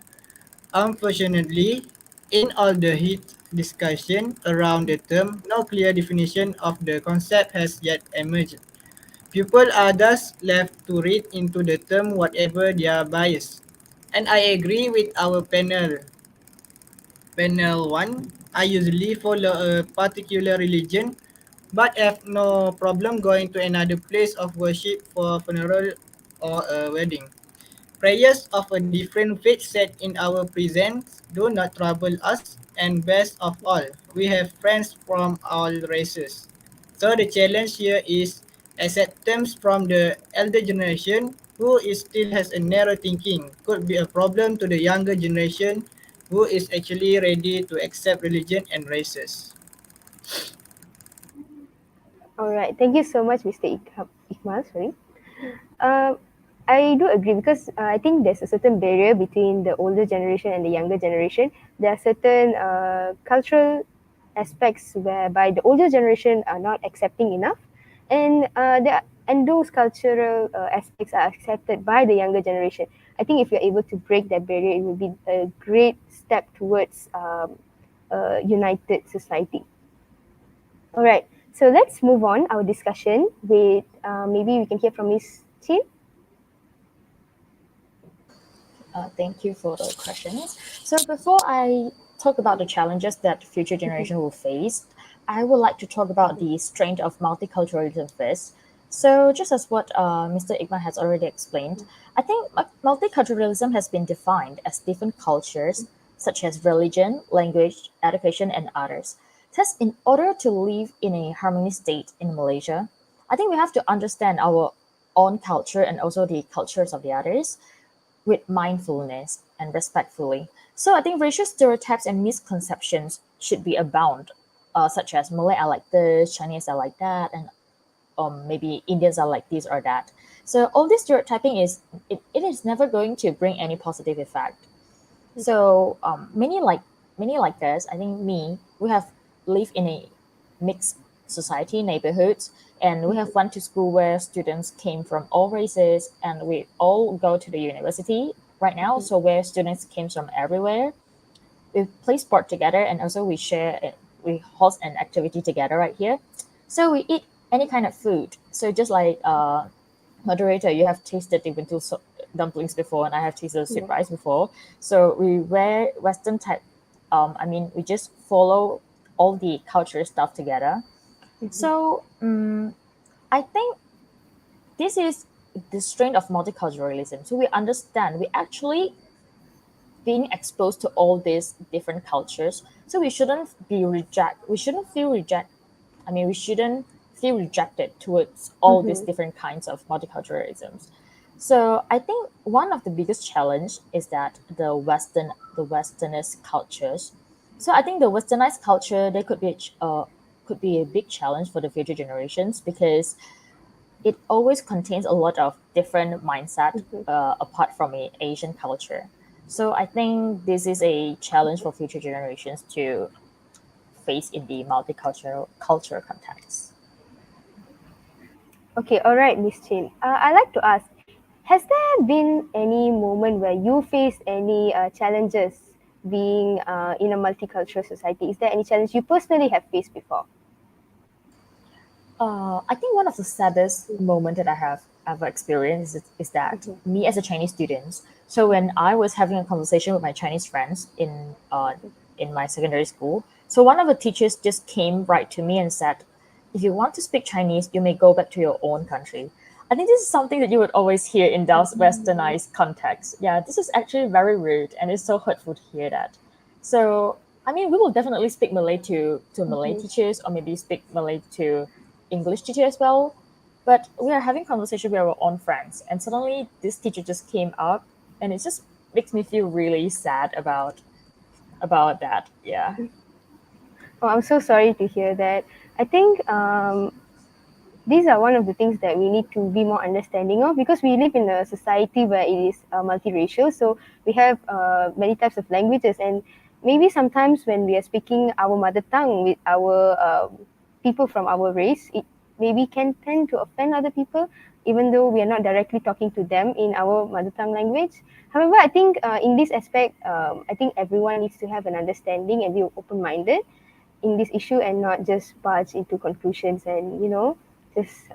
Unfortunately, in all the heat discussion around the term, no clear definition of the concept has yet emerged. People are thus left to read into the term whatever their bias. And I agree with our panel 1. I usually follow a particular religion but have no problem going to another place of worship for a funeral or a wedding. Prayers of a different faith set in our presence do not trouble us, and best of all, we have friends from all races. So the challenge here is acceptance from the elder generation who is still has a narrow thinking could be a problem to the younger generation who is actually ready to accept religion and races. All right, thank you so much, Mr. Ikmal. Sorry. Um, I do agree because I think there's a certain barrier between the older generation and the younger generation. There are certain cultural aspects whereby the older generation are not accepting enough, and and those cultural aspects are accepted by the younger generation. I think if you're able to break that barrier, it will be a great step towards a united society. All right, so let's move on our discussion with maybe we can hear from Miss Chin. Thank you for the questions. So before I talk about the challenges that future generation will face, I would like to talk about the strength of multiculturalism first. So just as what Mr. Igman has already explained, I think multiculturalism has been defined as different cultures such as religion, language, education, and others. Thus, in order to live in a harmonious state in Malaysia, I think we have to understand our own culture and also the cultures of the others with mindfulness and respectfully. So I think racial stereotypes and misconceptions should be abound, such as Malay are like this, Chinese are like that, and maybe Indians are like this or that. So all this stereotyping it is never going to bring any positive effect. So many like us, I think me, we have live in a mixed society neighborhoods, and we have went to school where students came from all races, and we all go to the university right now, so where students came from everywhere. We play sport together, and also we host an activity together right here. So we eat any kind of food. So just like moderator, you have tasted the winter dumplings before, and I have tasted sweet Yeah. rice before. So we wear Western type. We just follow all the culture stuff together. So I think this is the strength of multiculturalism. So we understand, we actually being exposed to all these different cultures. So we shouldn't feel reject. We shouldn't feel rejected towards all these Mm-hmm. different kinds of multiculturalisms. So I think one of the biggest challenge is that the westernist cultures. So I think the westernized culture, they could be a big challenge for the future generations, because it always contains a lot of different mindset Mm-hmm. apart from a Asian culture. So I think this is a challenge for future generations to face in the multicultural culture context. Okay, all right, Miss Chin. I'd like to ask, has there been any moment where you faced any challenges being in a multicultural society? Is there any challenge you personally have faced before? I think one of the saddest moment that I have ever experienced is that Mm-hmm. me as a Chinese student. So when I was having a conversation with my Chinese friends in my secondary school, so one of the teachers just came right to me and said, "If you want to speak Chinese, you may go back to your own country." I think this is something that you would always hear in those westernized contexts. Yeah, this is actually very rude, and it's so hurtful to hear that. So we will definitely speak Malay to Malay Mm-hmm. teachers, or maybe speak Malay to English teacher as well. But we are having conversation with our own friends, and suddenly this teacher just came up, and it just makes me feel really sad about that. Yeah. Oh, I'm so sorry to hear that. I think these are one of the things that we need to be more understanding of, because we live in a society where it is multiracial. So we have many types of languages, and maybe sometimes when we are speaking our mother tongue with our people from our race, it maybe can tend to offend other people, even though we are not directly talking to them in our mother tongue language. However, I think in this aspect, I think everyone needs to have an understanding and be open minded in this issue, and not just barge into conclusions and just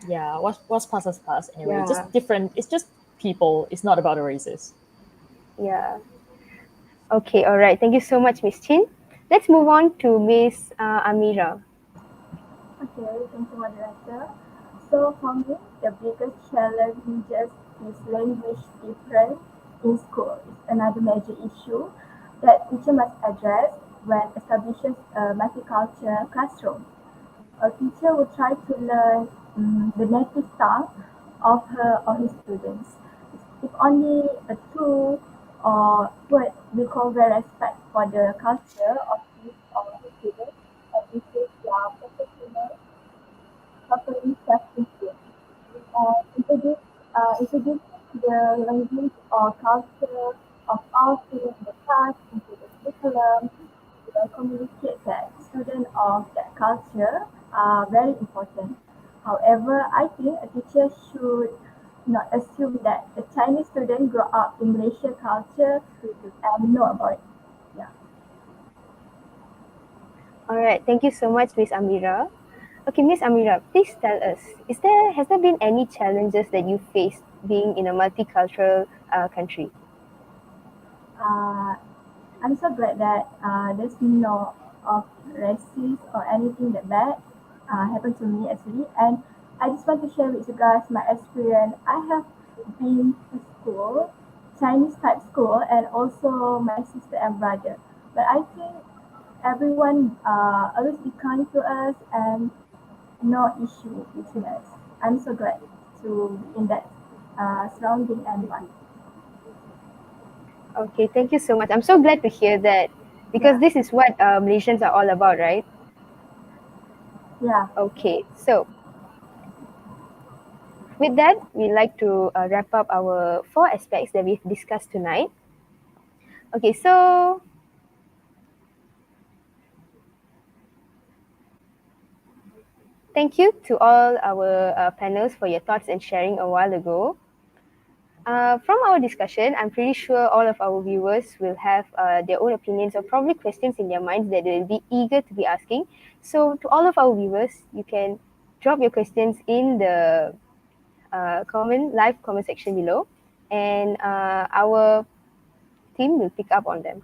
Yeah, what's past is past anyway. yeah, Just different. It's just people. It's not about the races. yeah. Okay, all right, thank you so much, Miss Chin. Let's move on to Miss Amira. Okay, thank you, moderator. So for me, the biggest challenge is language difference in school. It's another major issue that teacher must address when establishing a multicultural classroom. A teacher will try to learn the native tongue of her or his students. If only a two or what we call the respect for the culture of his or his students, and if they are professional properly self-influence. Introduce the language or culture of all students in the class into the curriculum will communicate that students of that culture are very important. However, I think a teacher should not assume that a Chinese student grow up in Malaysia culture and know about it. Yeah. All right, thank you so much, Miss Amira. Okay, Miss Amira, please tell us, has there been any challenges that you faced being in a multicultural country? Uh, I'm so glad that there's no of racist or anything that bad happened to me actually. And I just want to share with you guys my experience. I have been to school, Chinese type school, and also my sister and brother. But I think everyone always be kind to us and no issue between us. I'm so glad to be in that surrounding environment. Okay, thank you so much. I'm so glad to hear that, because Yeah, this is what Malaysians are all about, right? yeah. Okay, so with that, we'd like to wrap up our four aspects that we've discussed tonight. Okay, so thank you to all our panels for your thoughts and sharing a while ago. From our discussion, I'm pretty sure all of our viewers will have their own opinions or probably questions in their minds that they'll be eager to be asking. So, to all of our viewers, you can drop your questions in the live comment section below, and our team will pick up on them.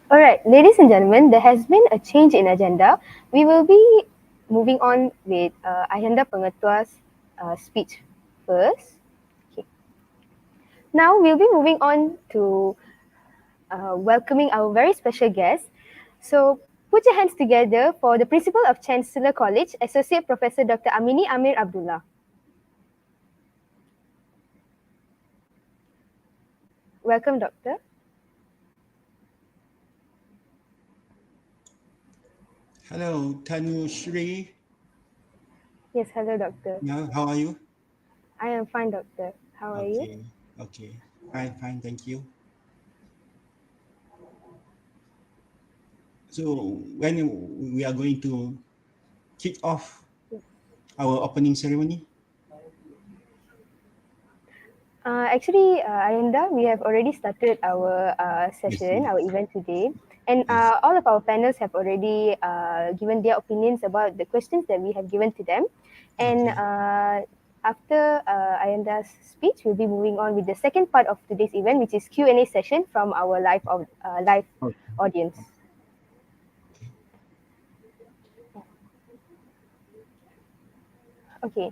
All right, ladies and gentlemen, there has been a change in agenda. We will be moving on with Ayanda Pengetua's speech first. Okay. Now we'll be moving on to welcoming our very special guest. So put your hands together for the Principal of Canselor College, Associate Professor Dr. Amini Amir Abdullah. Welcome, Doctor. Hello, Tanu Shri. Yes, hello, Doctor. Now, how are you? I am fine, Doctor. How are you? Okay. Fine, thank you. So, when we are going to kick off our opening ceremony? Actually, Ayanda, we have already started our Yes, session, our event today, and yes. all of our panels have already given their opinions about the questions that we have given to them. And Okay. after Ayanda's speech, we'll be moving on with the second part of today's event, which is Q&A session from our live audience. Okay.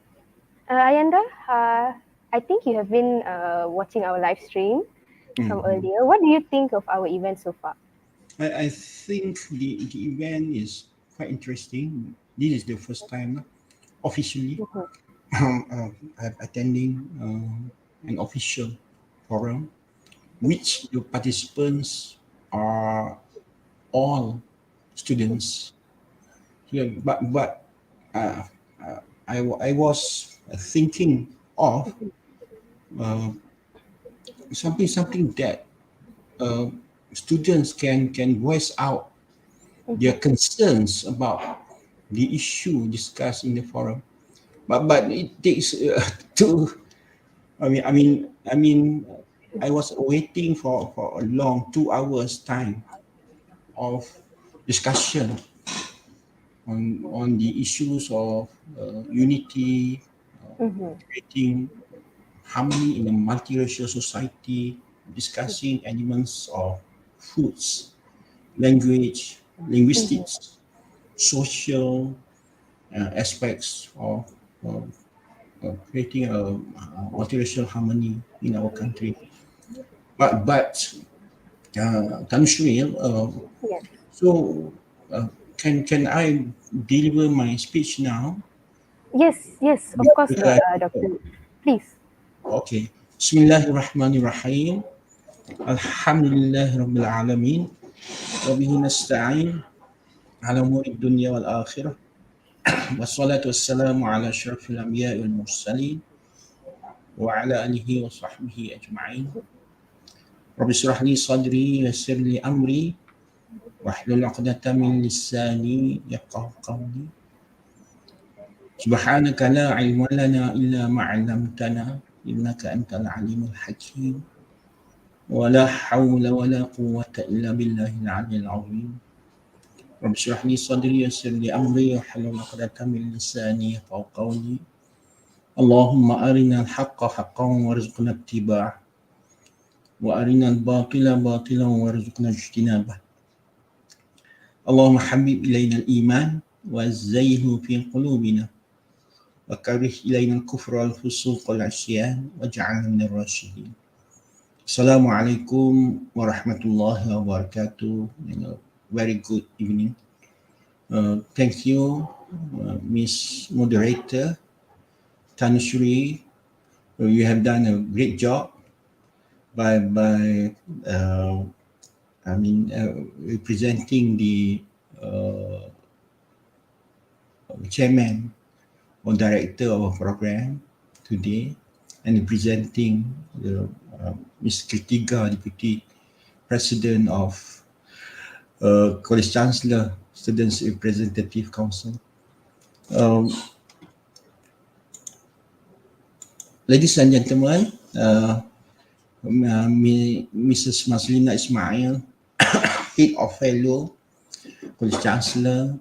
Ayanda, I think you have been watching our live stream from Mhm. earlier. What do you think of our event so far? I think the event is quite interesting. This is the first time officially Mhm. I'm attending an official forum, which the participants are all students here. But uh, I was thinking of uh, something that uh, students can voice out their Mhm. concerns about the issue discussed in the forum. But it takes two. I mean, I was waiting for a long 2 hours time of discussion on the issues of unity, Mhm. creating harmony in a multiracial society, discussing elements of foods, language, Mhm. linguistics, social aspects of creating a multiracial harmony in our country. But Tanushril, Yes. so uh, can I deliver my speech now? Yes. Yes. Of course, Uh, Doctor. Please. okay. Bismillahirrahmanirrahim. Alhamdulillahi Rabbil Alamin. وبه نستعين على أمور الدنيا والآخرة والصلاة والسلام على أشرف الأنبياء والمرسلين وعلى آله وصحبه أجمعين رب اشرح لي صدري ويسر لي أمري واحلل عقدة من لساني يفقه قولي سبحانك لا علم لنا إلا ما علمتنا إنك أنت العليم الحكيم ولا حول ولا قوة إلا بالله العلي العظيم رب اشرح لي صدري ويسر لي أمري واحلل عقدة من لساني يفقه قولي اللهم أرنا الحق حقا وارزقنا اتباعه وأرنا الباطل باطلا وارزقنا اجتنابه اللهم حبب إلينا الإيمان وزينه في قلوبنا وكره إلينا الكفر والفسوق والعصيان واجعلنا من الراشدين السلام عليكم ورحمة الله وبركاته. Very good evening. Thank you, Miss Moderator Tanushree, So you have done a great job by uh, representing the uh, chairman or director of a program today, and presenting the Ms. Kritiga, Deputy President of College Chancellor Students Representative Council. Um, Ladies and gentlemen, Mrs. Maslina Ismail, Head of Fellow, College Chancellor,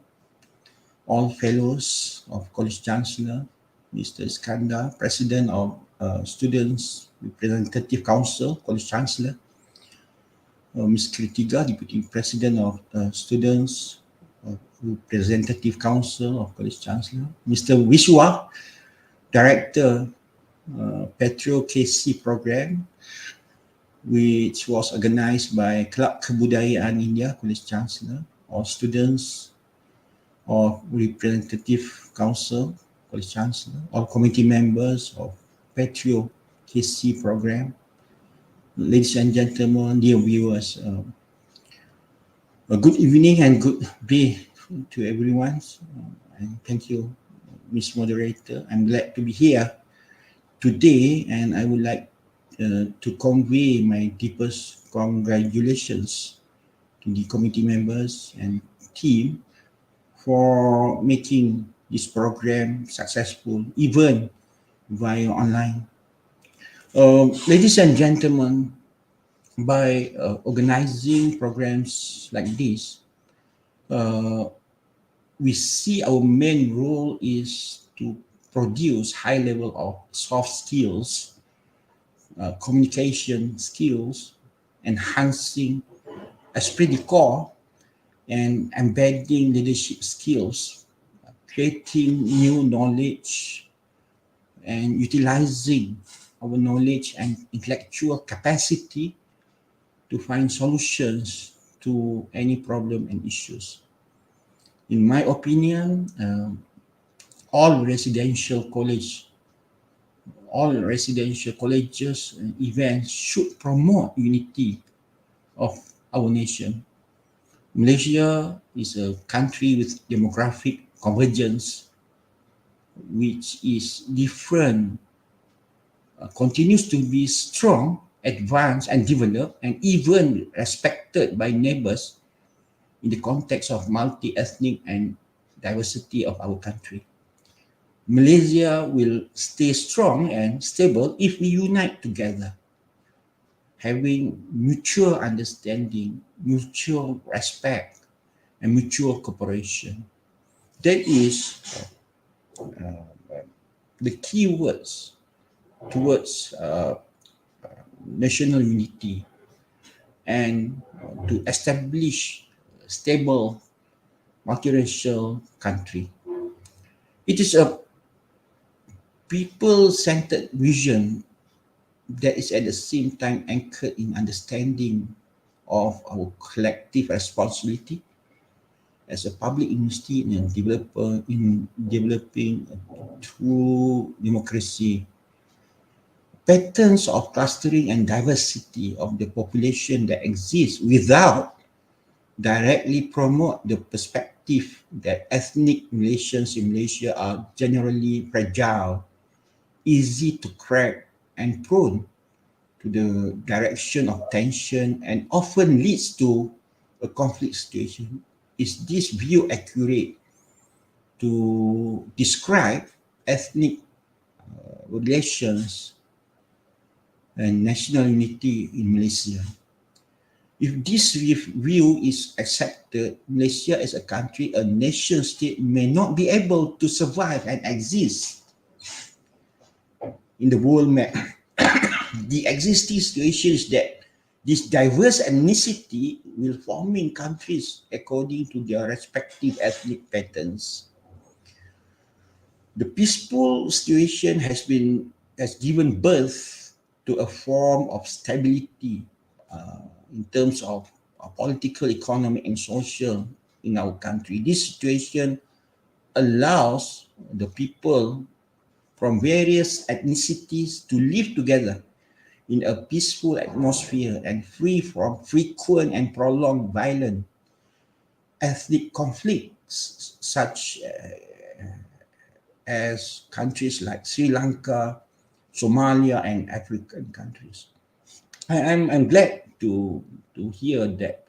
all Fellows of College Chancellor, Mr. Iskandar, President of Students Representative Council, College Chancellor, Ms. Kritiga, Deputy President of Students Representative Council of College Chancellor, Mr. Wiswa, Director, Patrio Kc program, which was organized by Kelab Kebudayaan India, College Chancellor, all students of Representative Council, College Chancellor, all committee members of Patrio Kc program. Ladies and gentlemen, dear viewers, a good evening and good day to everyone. And thank you, Ms. Moderator. I'm glad to be here today, and I would like to convey my deepest congratulations to the committee members and team for making this program successful, even via online. Ladies and gentlemen, by organizing programs like this, we see our main role is to produce high level of soft skills, communication skills, enhancing esprit de corps, and embedding leadership skills, creating new knowledge, and utilizing our knowledge and intellectual capacity to find solutions to any problem and issues. In my opinion, all residential college, all residential colleges and events should promote unity of our nation. Malaysia is a country with demographic convergence, which is different, continues to be strong, advanced, and developed, and even respected by neighbors in the context of multi-ethnic and diversity of our country. Malaysia will stay strong and stable if we unite together, having mutual understanding, mutual respect, and mutual cooperation. That is the key words towards national unity and to establish a stable multiracial country. It is a people-centered vision that is at the same time anchored in understanding of our collective responsibility as a public university in developing a true democracy. Patterns of clustering and diversity of the population that exists without directly promote the perspective that ethnic relations in Malaysia are generally fragile, easy to crack, and prone to the direction of tension and often leads to a conflict situation. Is this view accurate to describe ethnic relations and national unity in Malaysia? If this view is accepted, Malaysia as a country, a nation state, may not be able to survive and exist in the world map. The existing situation is that this diverse ethnicity will forming countries according to their respective ethnic patterns. The peaceful situation has given birth to a form of stability in terms of political, economic, and social in our country. This situation allows the people from various ethnicities to live together in a peaceful atmosphere and free from frequent and prolonged violent ethnic conflicts, such as countries like Sri Lanka, Somalia, and African countries. I'm glad to hear that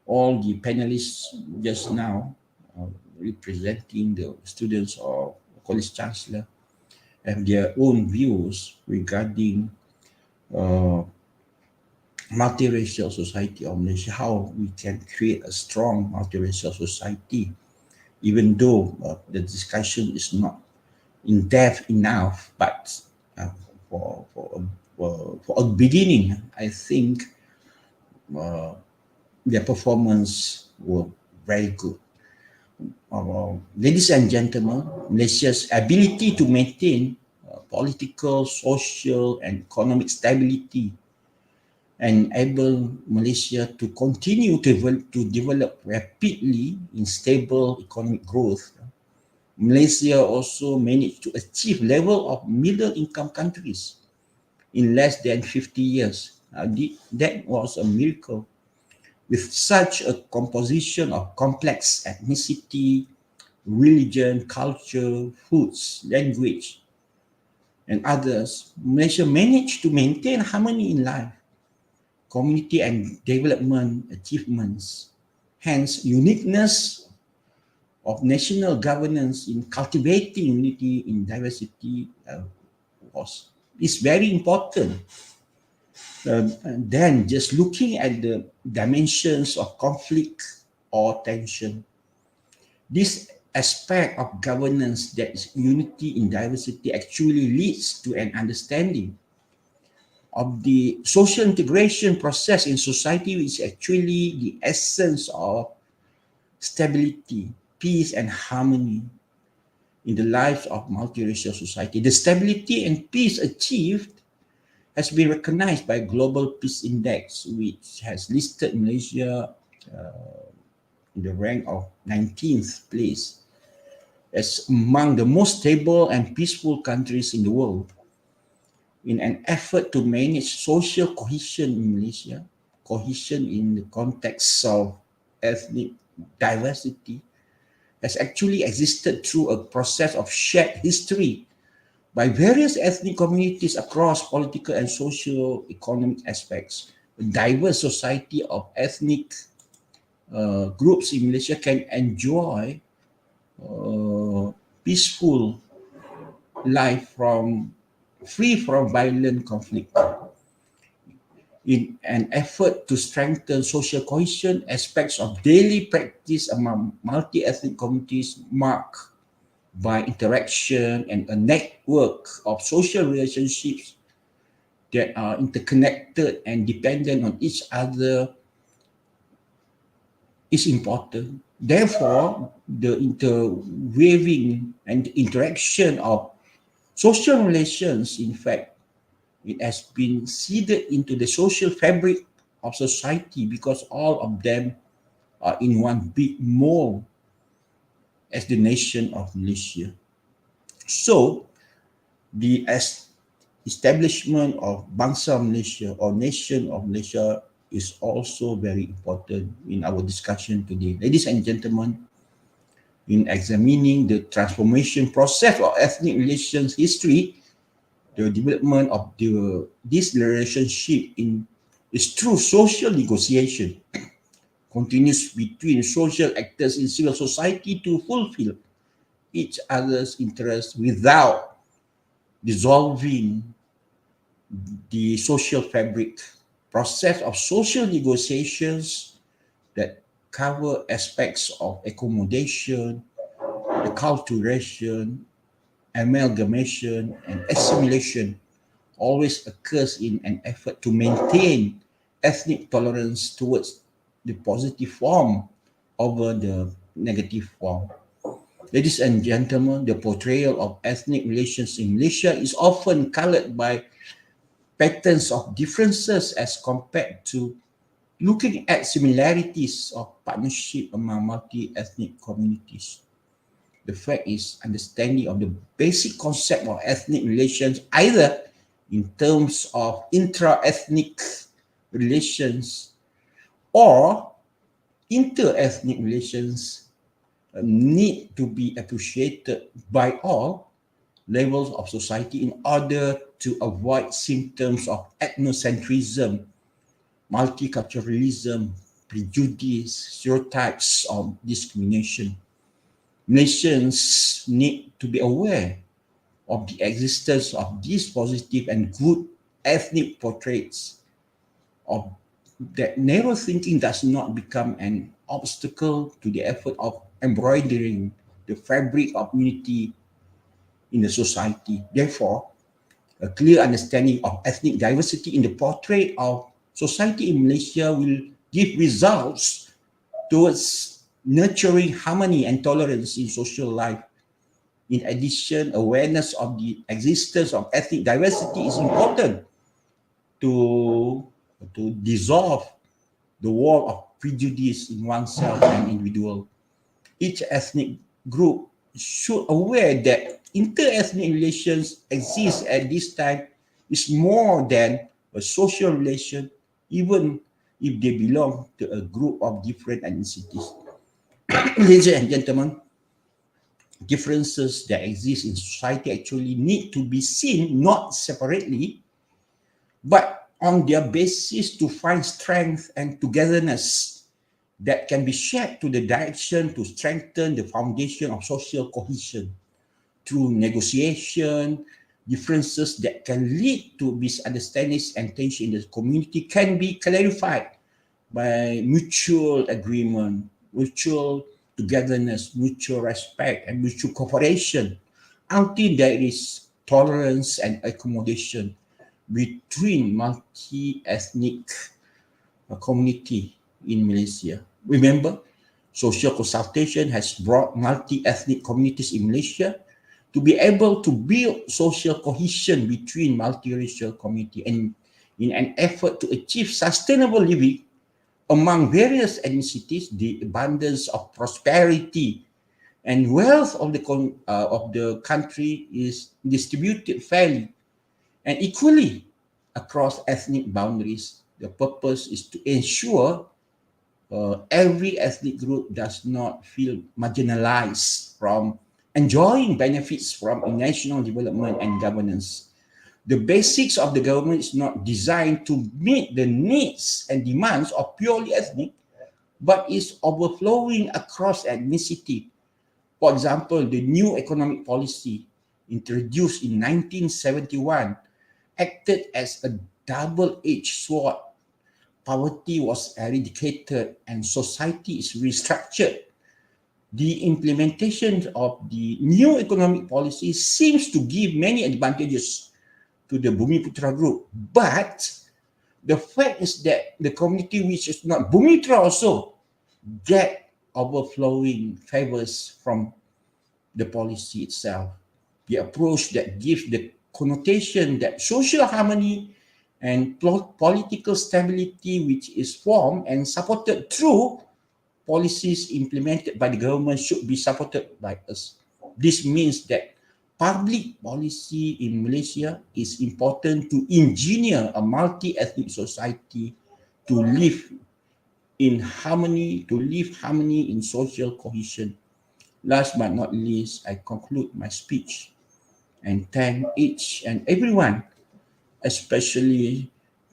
all the panelists just now uh, representing the students of College Chancellor have their own views regarding uh, multiracial society of Malaysia, how we can create a strong multiracial society, even though the discussion is not in depth enough, but uh, for a beginning, I think uh, their performance were very good. Ladies and gentlemen, Malaysia's ability to maintain political, social, and economic stability enable Malaysia to continue to develop rapidly in stable economic growth. Malaysia also managed to achieve level of middle income countries in less than 50 years. That was a miracle. With such a composition of complex ethnicity, religion, culture, foods, language, and others, Malaysia managed to maintain harmony in life, community and development achievements. Hence, uniqueness of national governance in cultivating unity in diversity is very important. Then just looking at the dimensions of conflict or tension. This aspect of governance, that is unity in diversity, actually leads to an understanding of the social integration process in society, which is actually the essence of stability, peace, and harmony in the lives of multiracial society. The stability and peace achieved has been recognized by Global Peace Index, which has listed Malaysia in the rank of 19th place as among the most stable and peaceful countries in the world. In an effort to manage social cohesion in Malaysia, cohesion in the context of ethnic diversity has actually existed through a process of shared history by various ethnic communities across political and socio-economic aspects. A diverse society of ethnic groups in Malaysia can enjoy peaceful life free from violent conflict. In an effort to strengthen social cohesion, aspects of daily practice among multi-ethnic communities marked by interaction and a network of social relationships that are interconnected and dependent on each other is important. Therefore, the interweaving and interaction of social relations, in fact, it has been seeded into the social fabric of society because all of them are in one big mold as the nation of Malaysia. So, the establishment of Bangsa Malaysia or Nation of Malaysia is also very important in our discussion today. Ladies and gentlemen, in examining the transformation process of ethnic relations history, the development of this relationship is through social negotiation, continues between social actors in civil society to fulfill each other's interests without dissolving the social fabric. Process of social negotiations that cover aspects of accommodation, acculturation, amalgamation, and assimilation always occurs in an effort to maintain ethnic tolerance towards the positive form over the negative form. Ladies and gentlemen, the portrayal of ethnic relations in Malaysia is often colored by patterns of differences as compared to looking at similarities of partnership among multi-ethnic communities. The fact is understanding of the basic concept of ethnic relations, either in terms of intra-ethnic relations or inter-ethnic relations, need to be appreciated by all levels of society in order to avoid symptoms of ethnocentrism, multiculturalism, prejudice, stereotypes, or discrimination. Nations need to be aware of the existence of these positive and good ethnic portraits of that narrow thinking does not become an obstacle to the effort of embroidering the fabric of unity in the society. Therefore, a clear understanding of ethnic diversity in the portrait of society in Malaysia will give results towards nurturing harmony and tolerance in social life. In addition, awareness of the existence of ethnic diversity is important to, to dissolve the wall of prejudice in oneself and individual. Each ethnic group should aware that inter-ethnic relations exist at this time is more than a social relation, even if they belong to a group of different ethnicities. Ladies and gentlemen, differences that exist in society actually need to be seen not separately, but on their basis to find strength and togetherness that can be shared to the direction to strengthen the foundation of social cohesion through negotiation. Differences that can lead to misunderstandings and tension in the community can be clarified by mutual agreement, mutual togetherness, mutual respect, and mutual cooperation until there is tolerance and accommodation between multi-ethnic community in Malaysia. Remember, social consultation has brought multi-ethnic communities in Malaysia to be able to build social cohesion between multiracial community and in an effort to achieve sustainable living among various ethnicities, the abundance of prosperity and wealth of the country is distributed fairly and equally across ethnic boundaries. The purpose is to ensure every ethnic group does not feel marginalized from enjoying benefits from national development and governance. The basics of the government is not designed to meet the needs and demands of purely ethnic, but is overflowing across ethnicity. For example, the new economic policy introduced in 1971 acted as a double-edged sword. Poverty was eradicated and society is restructured. The implementation of the new economic policy seems to give many advantages to the Bumiputra group, but the fact is that the community which is not Bumiputera also get overflowing favors from the policy itself. The approach that gives the connotation that social harmony and political stability, which is formed and supported through policies implemented by the government, should be supported by us. This means that public policy in Malaysia is important to engineer a multi-ethnic society to live harmony in social cohesion. Last but not least, I conclude my speech and thank each and everyone, especially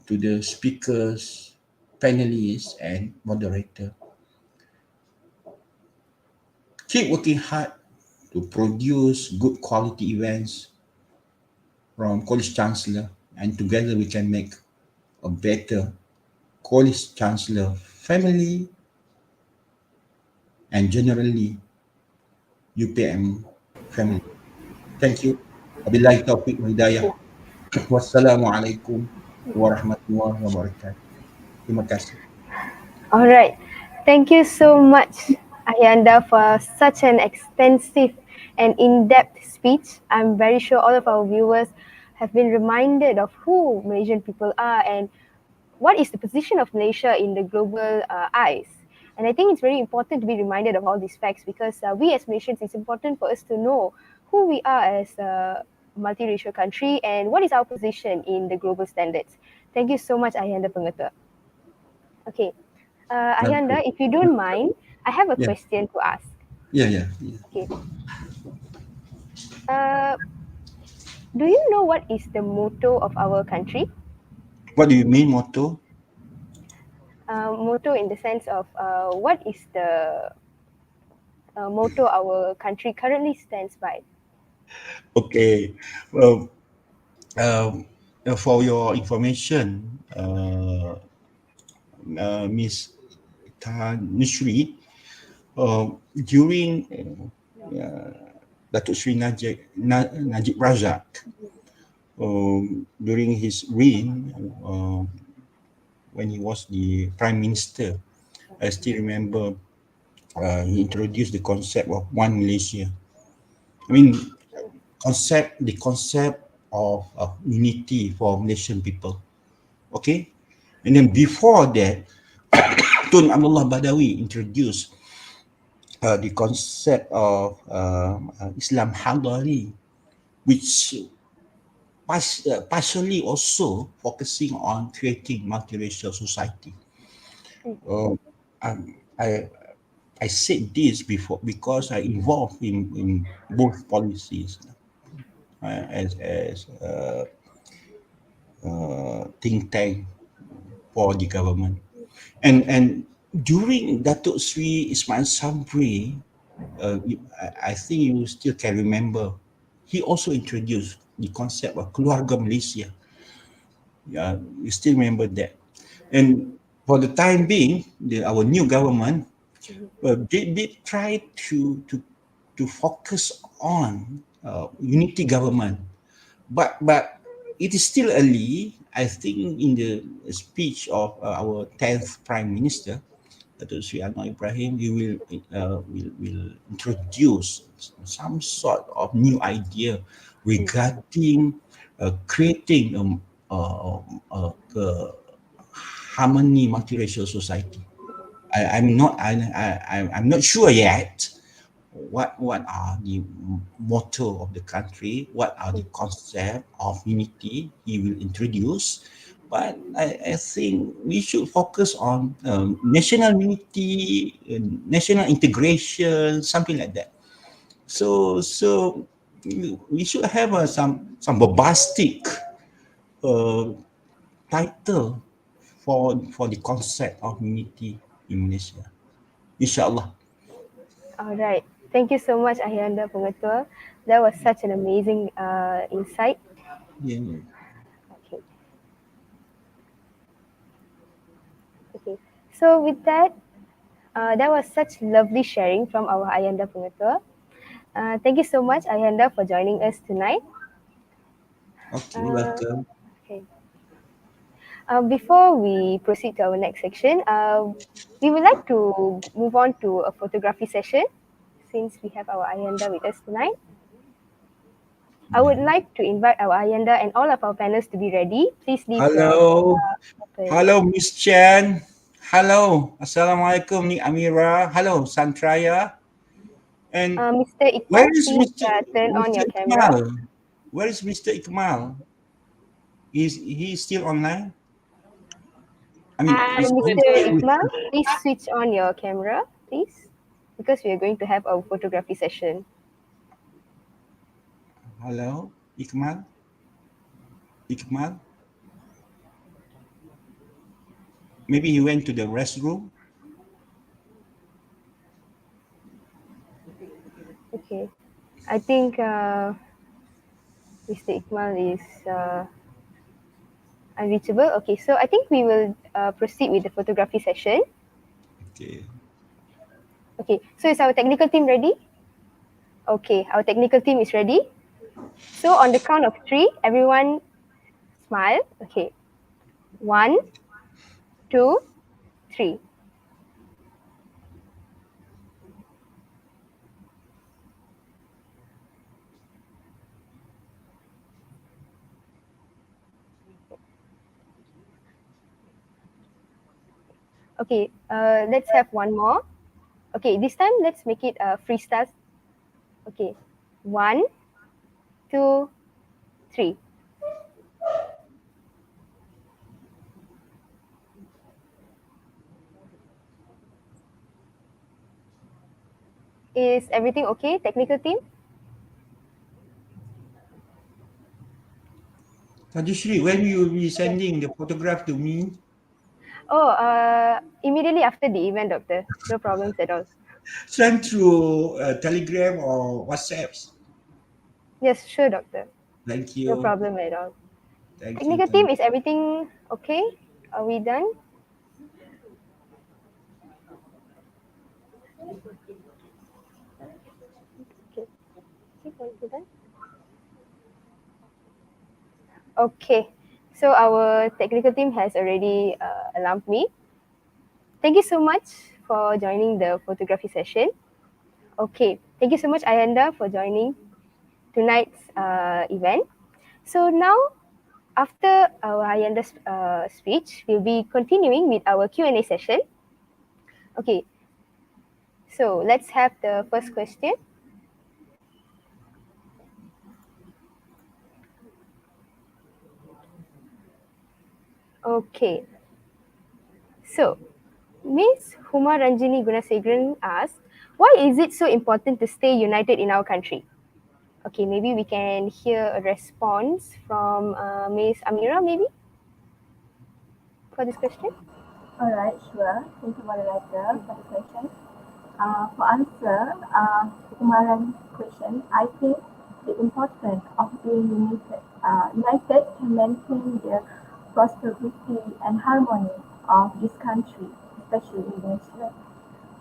to the speakers, panelists, and moderator. Keep working hard to produce good quality events from College Chancellor, and together we can make a better College Chancellor family and generally UPM family. Thank you. Wabillahi taufiq wa hidayah. Wassalamualaikum warahmatullahi wabarakatuh. Terima kasih. All right. Thank you so much, Ayanda, for such an extensive and in-depth speech. I'm very sure all of our viewers have been reminded of who Malaysian people are and what is the position of Malaysia in the global eyes. And I think it's very important to be reminded of all these facts because we as Malaysians, it's important for us to know who we are as a multiracial country and what is our position in the global standards. Thank you so much, Ayanda Pengetua. Okay, Ayanda, Okay. if you don't mind, I have a Yeah, question to ask. yeah, yeah, yeah. Okay, uh, do you know what is the motto of our country? What do you mean, motto? Motto in the sense of what is the motto our country currently stands by? Okay. Well, for your information, Miss Tanushree, during Datuk Sri Najib Razak, during his reign, when he was the Prime Minister, I still remember he introduced the concept of one Malaysia. I mean, the concept of unity for Malaysian people. Okay, and then before that, Tun Abdullah Badawi introduced the concept of Islam Hadari, which partially also focusing on creating multiracial society. Uh, I I said this before because I involved in both policies as think tank for the government. And during Datuk Sri Ismail Sabri, I think you still can remember, he also introduced the concept of keluarga Malaysia. Yeah, you still remember that. And for the time being, our new government, they try to focus on unity government, but it is still early. I think in the speech of our 10th Prime Minister, Datuk Sri Anwar Ibrahim, he will introduce some sort of new idea regarding creating a harmony multiracial society. I'm not sure yet what are the motto of the country, what are the concept of unity he will introduce. But I think we should focus on national unity, national integration, something like that. So we should have some bombastic uh, title for the concept of unity in Malaysia. Inshallah. All right. Thank you so much, Ayanda Pengetua. That was such an amazing insight. Yeah. Okay. Okay. So with that, that was such lovely sharing from our Ayanda Pengetua. Thank you so much, Ayanda, for joining us tonight. Okay, Uh, welcome. okay. Before we proceed to our next section, we would like to move on to a photography session since we have our Ayanda with us tonight. I would Yeah. like to invite our Ayanda and all of our panelists to be ready. Please leave your Hello. camera open. Hello, Miss Chen. Hello. Assalamualaikum, Ni Amira. Hello, Santraya. And Mr. where Iqmal, is please turn on Mr. your camera. Ikmal? Where is Mr. Ikmal? Is he still online? I mean, Hi, Mr. Pengetua. Iqmal, please switch on your camera, please, because we are going to have our photography session. hello, Ikmal? Ikmal? Maybe he went to the restroom. Okay, I think Mr. Iqmal is unreachable. Okay, so I think we will proceed with the photography session. Okay. Okay, so is our technical team ready? Okay, our technical team is ready. So on the count of three, everyone smile. Okay, one, two, three. Okay, let's have one more. Okay, this time let's make it freestyle. Okay, 1, 2, 3. Is everything okay, technical team? Tadishri, when you will be sending the photograph to me? Oh, immediately after the event, doctor. No problems at all. Send through Telegram or WhatsApp. Yes, sure, doctor. Thank No you. problem at all. Thank you, Technical team, Tadishri. is everything okay? Are we done? Okay. Are we done? Okay. So our technical team has already alarmed me. Thank you so much for joining the photography session. Okay. Thank you so much, Ayanda, for joining tonight's event. So now, after our Ayanda's speech, we'll be continuing with our Q&A session. Okay. So let's have the first question. Okay. So, Miss Huma Ranjini Gunasegaran asked, why is it so important to stay united in our country? Okay, maybe we can hear a response from Miss Amira, maybe, for this question. Alright, sure. Thank you, moderator, for the question. For answer, Kumaran's question, I think the importance of being united can maintain the prosperity and harmony of this country, especially Indonesia.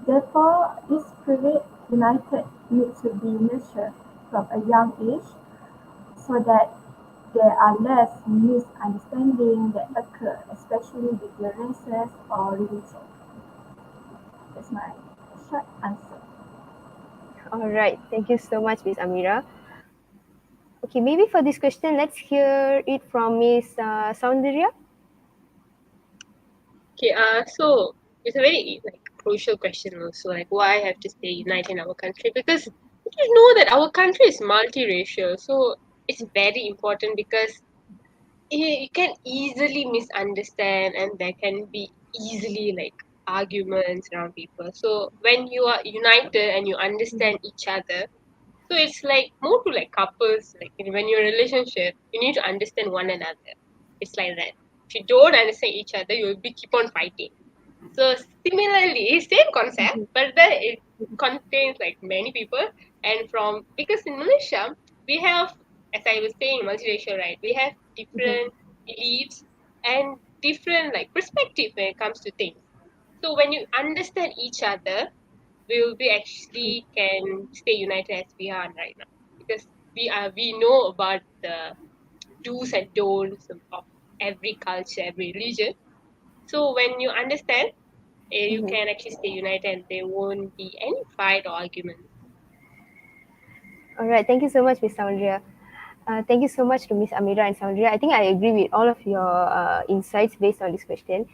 Therefore, this spirit united needs to be nurtured from a young age so that there are less misunderstandings that occur, especially with the races or religion. That's my short answer. All right, thank you so much, Miss Amira. Okay, maybe for this question, let's hear it from Miss Soundarya. Okay, so it's a very like crucial question also, like why have to stay united in our country? Because you know that our country is multiracial, so it's very important because you can easily misunderstand and there can be easily like arguments around people. So when you are united and you understand each other, so it's like more to like couples, like when you're in a relationship, you need to understand one another. It's like that. If you don't understand each other, you'll be keep on fighting. So similarly, same concept, but then it contains like many people. And from because in Malaysia we have, as I was saying, multiracial, right? We have different beliefs and different like perspective when it comes to things. So when you understand each other, we will be actually can stay united as we are right now because we know about the do's and don'ts of every culture, every religion. So when you understand, you can actually stay united and there won't be any fight or argument. All right, thank you so much, Miss Soundarya. Thank you so much to Miss Amira and Soundarya. I think I agree with all of your insights based on this question.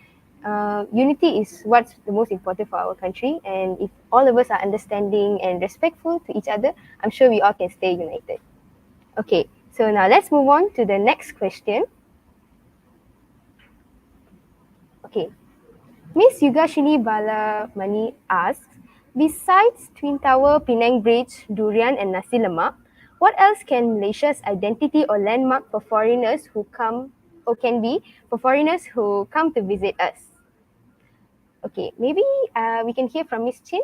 Unity is what's the most important for our country, and if all of us are understanding and respectful to each other, I'm sure we all can stay united. Okay, so now let's move on to the next question. Okay, Miss Yugashini Balamani asks, besides Twin Tower, Penang Bridge, Durian, and Nasi Lemak, what else can Malaysia's identity or landmark for foreigners who come, or can be for foreigners who come to visit us? Okay, maybe we can hear from Miss Chin.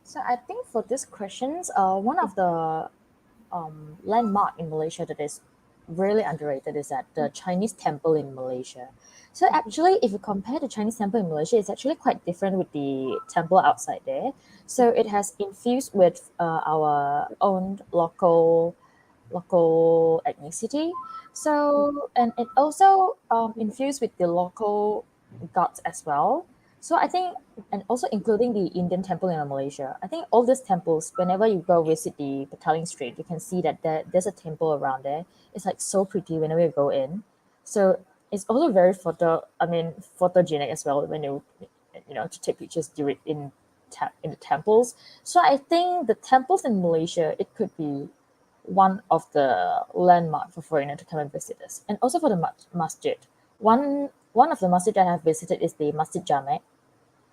So I think for these questions, one of the landmark in Malaysia that is really underrated is that the Chinese temple in Malaysia. So actually, if you compare the Chinese temple in Malaysia, it's actually quite different with the temple outside there. So it has infused with our own local ethnicity. So and it also infused with the local gods as well. So I think, and also including the Indian temple in Malaysia, I think all these temples, whenever you go visit the Petaling Street, you can see that there's a temple around there. It's like so pretty whenever you go in. So it's also very photogenic as well when to take pictures during in the temples. So I think the temples in Malaysia, it could be one of the landmark for foreigner to come and visit us, and also for the masjid. One of the masjid that I have visited is the Masjid Jamek.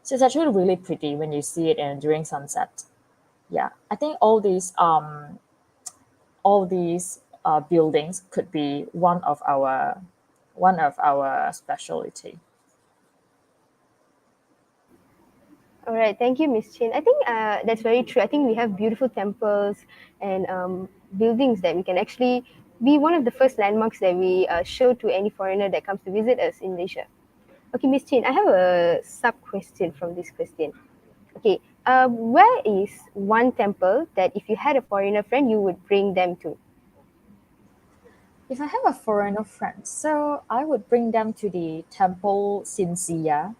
So it's actually really pretty when you see it and during sunset. Yeah, I think all these buildings could be one of our specialty. All right, thank you, Miss Chin. I think that's very true. I think we have beautiful temples and buildings that we can actually be one of the first landmarks that we show to any foreigner that comes to visit us in Malaysia. Okay, Miss Chin, I have a sub question from this question. Okay, where is one temple that if you had a foreigner friend, you would bring them to? If I have a foreigner friend, so I would bring them to the temple Sinsia.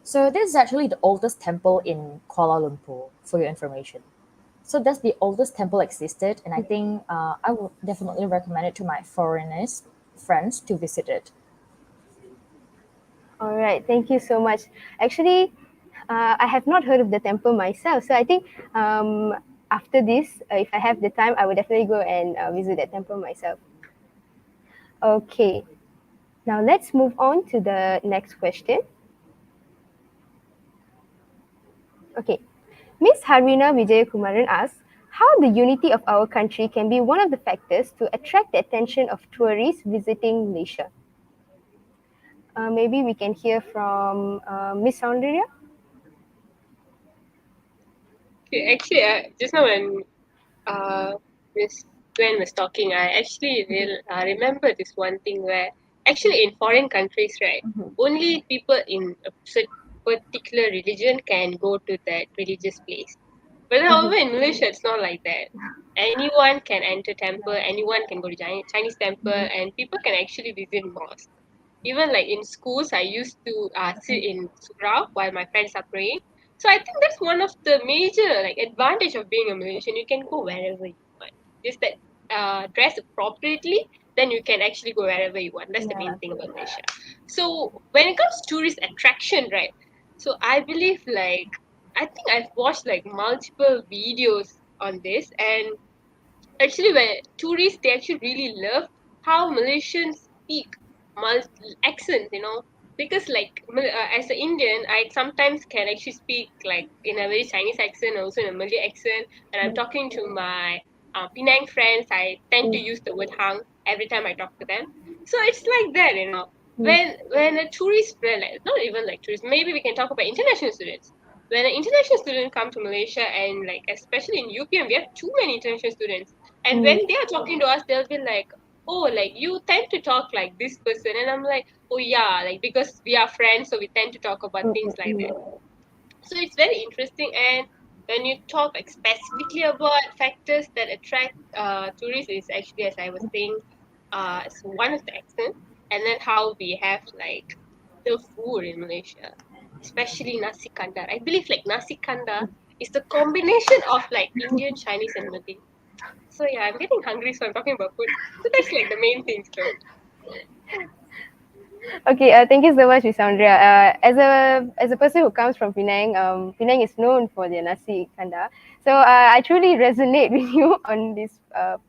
So this is actually the oldest temple in Kuala Lumpur, for your information. So that's the oldest temple existed, and I think I would definitely recommend it to my foreigners friends to visit it. All right, thank you so much. Actually, I have not heard of the temple myself, so I think after this, if I have the time, I will definitely go and visit that temple myself. Okay, now let's move on to the next question. Okay, Miss Harina Vijayakumaran asks, how the unity of our country can be one of the factors to attract the attention of tourists visiting Malaysia. Maybe we can hear from Miss Soundarya. Okay, actually, just now when uh, Miss Gwen was talking, I actually remember this one thing where actually in foreign countries, right, only people in a particular religion can go to that religious place. But however, in Malaysia, it's not like that. Anyone can enter temple, anyone can go to Chinese temple, and people can actually visit mosque. Even like in schools, I used to sit in surau while my friends are praying. So I think that's one of the major like advantage of being a Malaysian. You can go wherever you want. Just that dress appropriately, then you can actually go wherever you want. That's the Yeah. main thing about Malaysia. So when it comes to tourist attraction, right? So I believe like I think I've watched like multiple videos on this, and actually when tourists they actually really love how Malaysians speak accents, because like as an Indian I sometimes can actually speak like in a very Chinese accent, also in a Malay accent. And I'm talking to my Penang friends, I tend to use the word hang every time I talk to them. So it's like that, when a tourist friend, like, not even like tourists, maybe we can talk about international students. When an international student come to Malaysia, and like especially in UPM we have too many international students, and when they are talking to us, they'll be like, "Oh, like you tend to talk like this person," and I'm like, "Oh yeah, like because we are friends, so we tend to talk about things like that." So it's very interesting. And when you talk like specifically about factors that attract tourists, is actually, as I was saying, it's one of the accent, and then how we have like the food in Malaysia, especially nasi kandar. I believe like nasi kandar is the combination of like Indian, Chinese, and Malay. So yeah, I'm getting hungry, so I'm talking about food. So that's like the main things, though. Okay, thank you so much, Miss Andrea. As a person who comes from Penang, Penang is known for their nasi kanda. So I truly resonate with you on this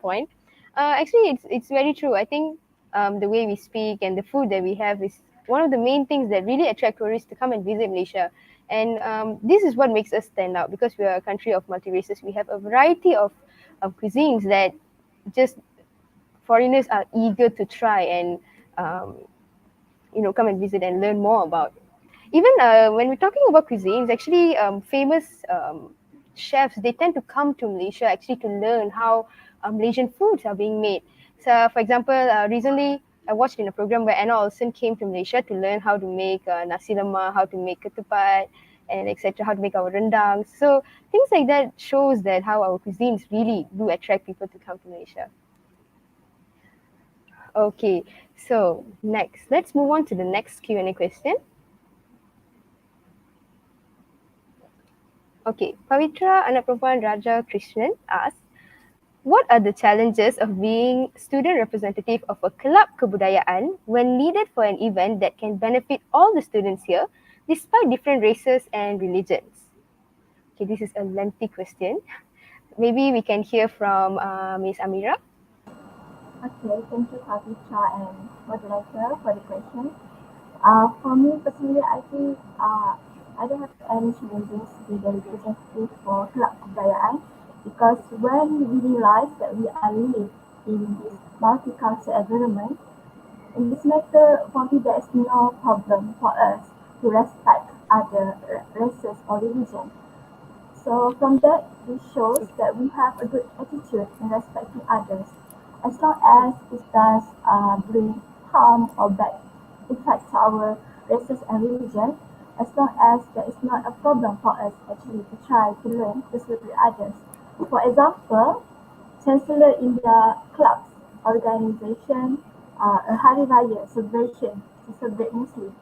point. Actually, it's very true. I think the way we speak and the food that we have is one of the main things that really attract tourists to come and visit Malaysia. And this is what makes us stand out because we are a country of multi races. We have a variety of cuisines that just foreigners are eager to try and um, come and visit and learn more about. Even when we're talking about cuisines, actually famous chefs, they tend to come to Malaysia actually to learn how Malaysian foods are being made. So for example, recently I watched in a program where Anna Olsen came to Malaysia to learn how to make nasi lemak, how to make ketupat, and etc., how to make our rendang. So things like that shows that how our cuisines really do attract people to come to Malaysia. Okay, so next, let's move on to the next Q&A question. Okay, Pavitra anak perempuan Raja Krishnan asks, What are the challenges of being student representative of a Kelab Kebudayaan when needed for an event that can benefit all the students here, despite different races and religions? Okay, this is a lengthy question. Maybe we can hear from Ms. Amira. Okay, thank you, Pavitra and moderator, for the question. For me personally, I think I don't have any challenges with the representative for Kelab Kebudayaan because when we realize that we are live in this multicultural environment, in this matter, for me, there is no problem for us to respect other races or religion. So from that, this shows that we have a good attitude in respecting others, as long as it does bring harm or bad effect to our races and religion, as long as there is not a problem for us actually to try to learn to celebrate others. For example, Chancellor in their clubs, organization, a Hari Raya celebration to celebrate Muslim.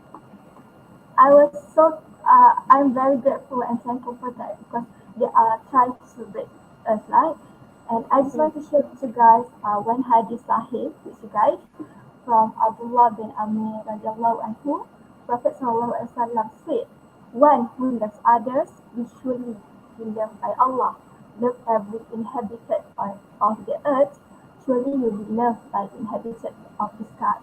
I'm very grateful and thankful for that because they are trying to celebrate us, right? And I just want to share with you guys one hadith sahih with you guys from Abdullah bin Amir radiallahu anhu. Prophet sallallahu alaihi wasallam said, "One who loves others will surely be loved by Allah. Love every inhabitant of the earth, surely you will be loved by the inhabitant of the sky."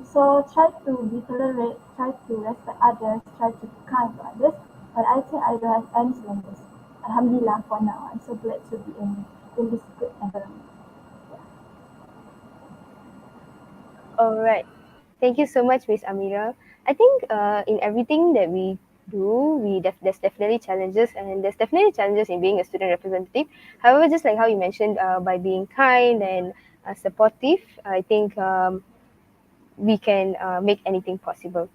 So try to be tolerant, try to respect others, try to be kind to others. But I think I don't have any challenges. Alhamdulillah for now. I'm so glad to be in this good environment. All right. Thank you so much, Miss Amira. I think in everything that we do, there's definitely challenges, and there's definitely challenges in being a student representative. However, just like how you mentioned, by being kind and supportive, I think we can make anything possible.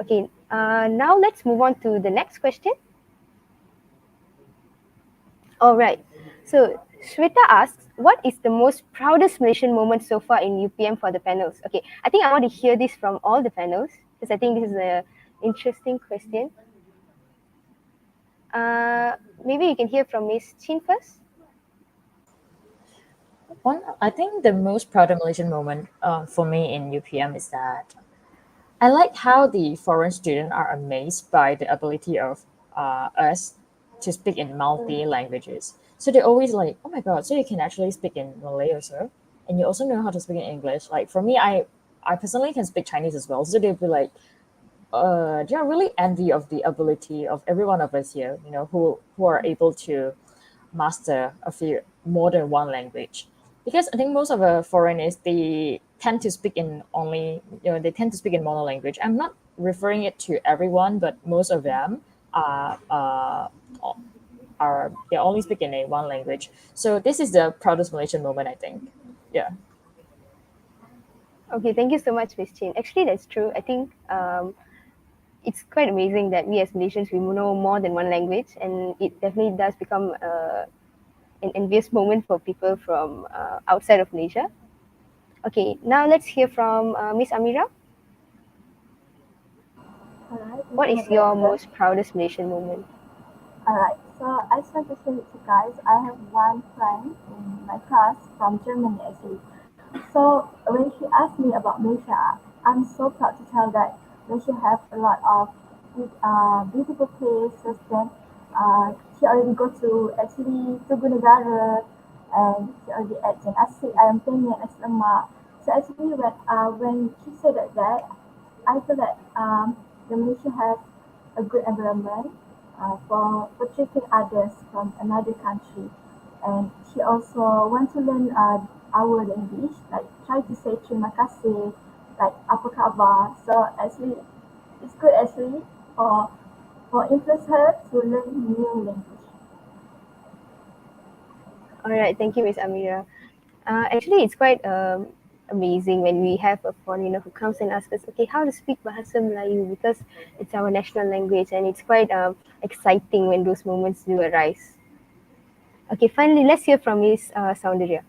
Okay, now let's move on to the next question. All right. So Shweta asks, what is the most proudest Malaysian moment so far in UPM for the panels? Okay, I think I want to hear this from all the panels because I think this is an interesting question. Maybe you can hear from Miss Chin first. I think the most proud Malaysian moment for me in UPM is that I like how the foreign students are amazed by the ability of us to speak in multi languages. So they're always like, "Oh my god! So you can actually speak in Malay also, and you also know how to speak in English." Like for me, I personally can speak Chinese as well. So they'll be like, they are really envy of the ability of every one of us here. You know, who are able to master a few more than one language, because I think most of the foreigners they tend to speak in only they tend to speak in mono language. I'm not referring it to everyone, but most of them are they only speak in a one language. So this is the proudest Malaysian moment, I think. Yeah. Okay, thank you so much, Miss Chin. Actually, that's true. I think it's quite amazing that we as Malaysians we know more than one language, and it definitely does become an envious moment for people from outside of Malaysia. Okay, now let's hear from Miss Amira. Alright, thank What you, is your moderator. most proudest Malaysian moment? Alright, so I just want to share with you guys. I have one friend in my class from Germany actually. So when she asked me about Malaysia, I'm so proud to tell that Malaysia have a lot of beautiful places. Then she already go to actually Tugu Negara, and she already at Jan Asik, Ayam Penyet, Nasi Lemak. So actually when she said that, I feel that the Malaysia has a good environment for treating others from another country. And she also want to learn our language, like try to say terima kasih, like apa khabar. So actually, it's good actually for influence her to learn new language. All right, thank you, Miss Amira. Actually, it's quite amazing when we have a foreigner who comes and asks us, okay, how to speak Bahasa Melayu because it's our national language, and it's quite exciting when those moments do arise. Okay, finally, let's hear from Miss Soundarya.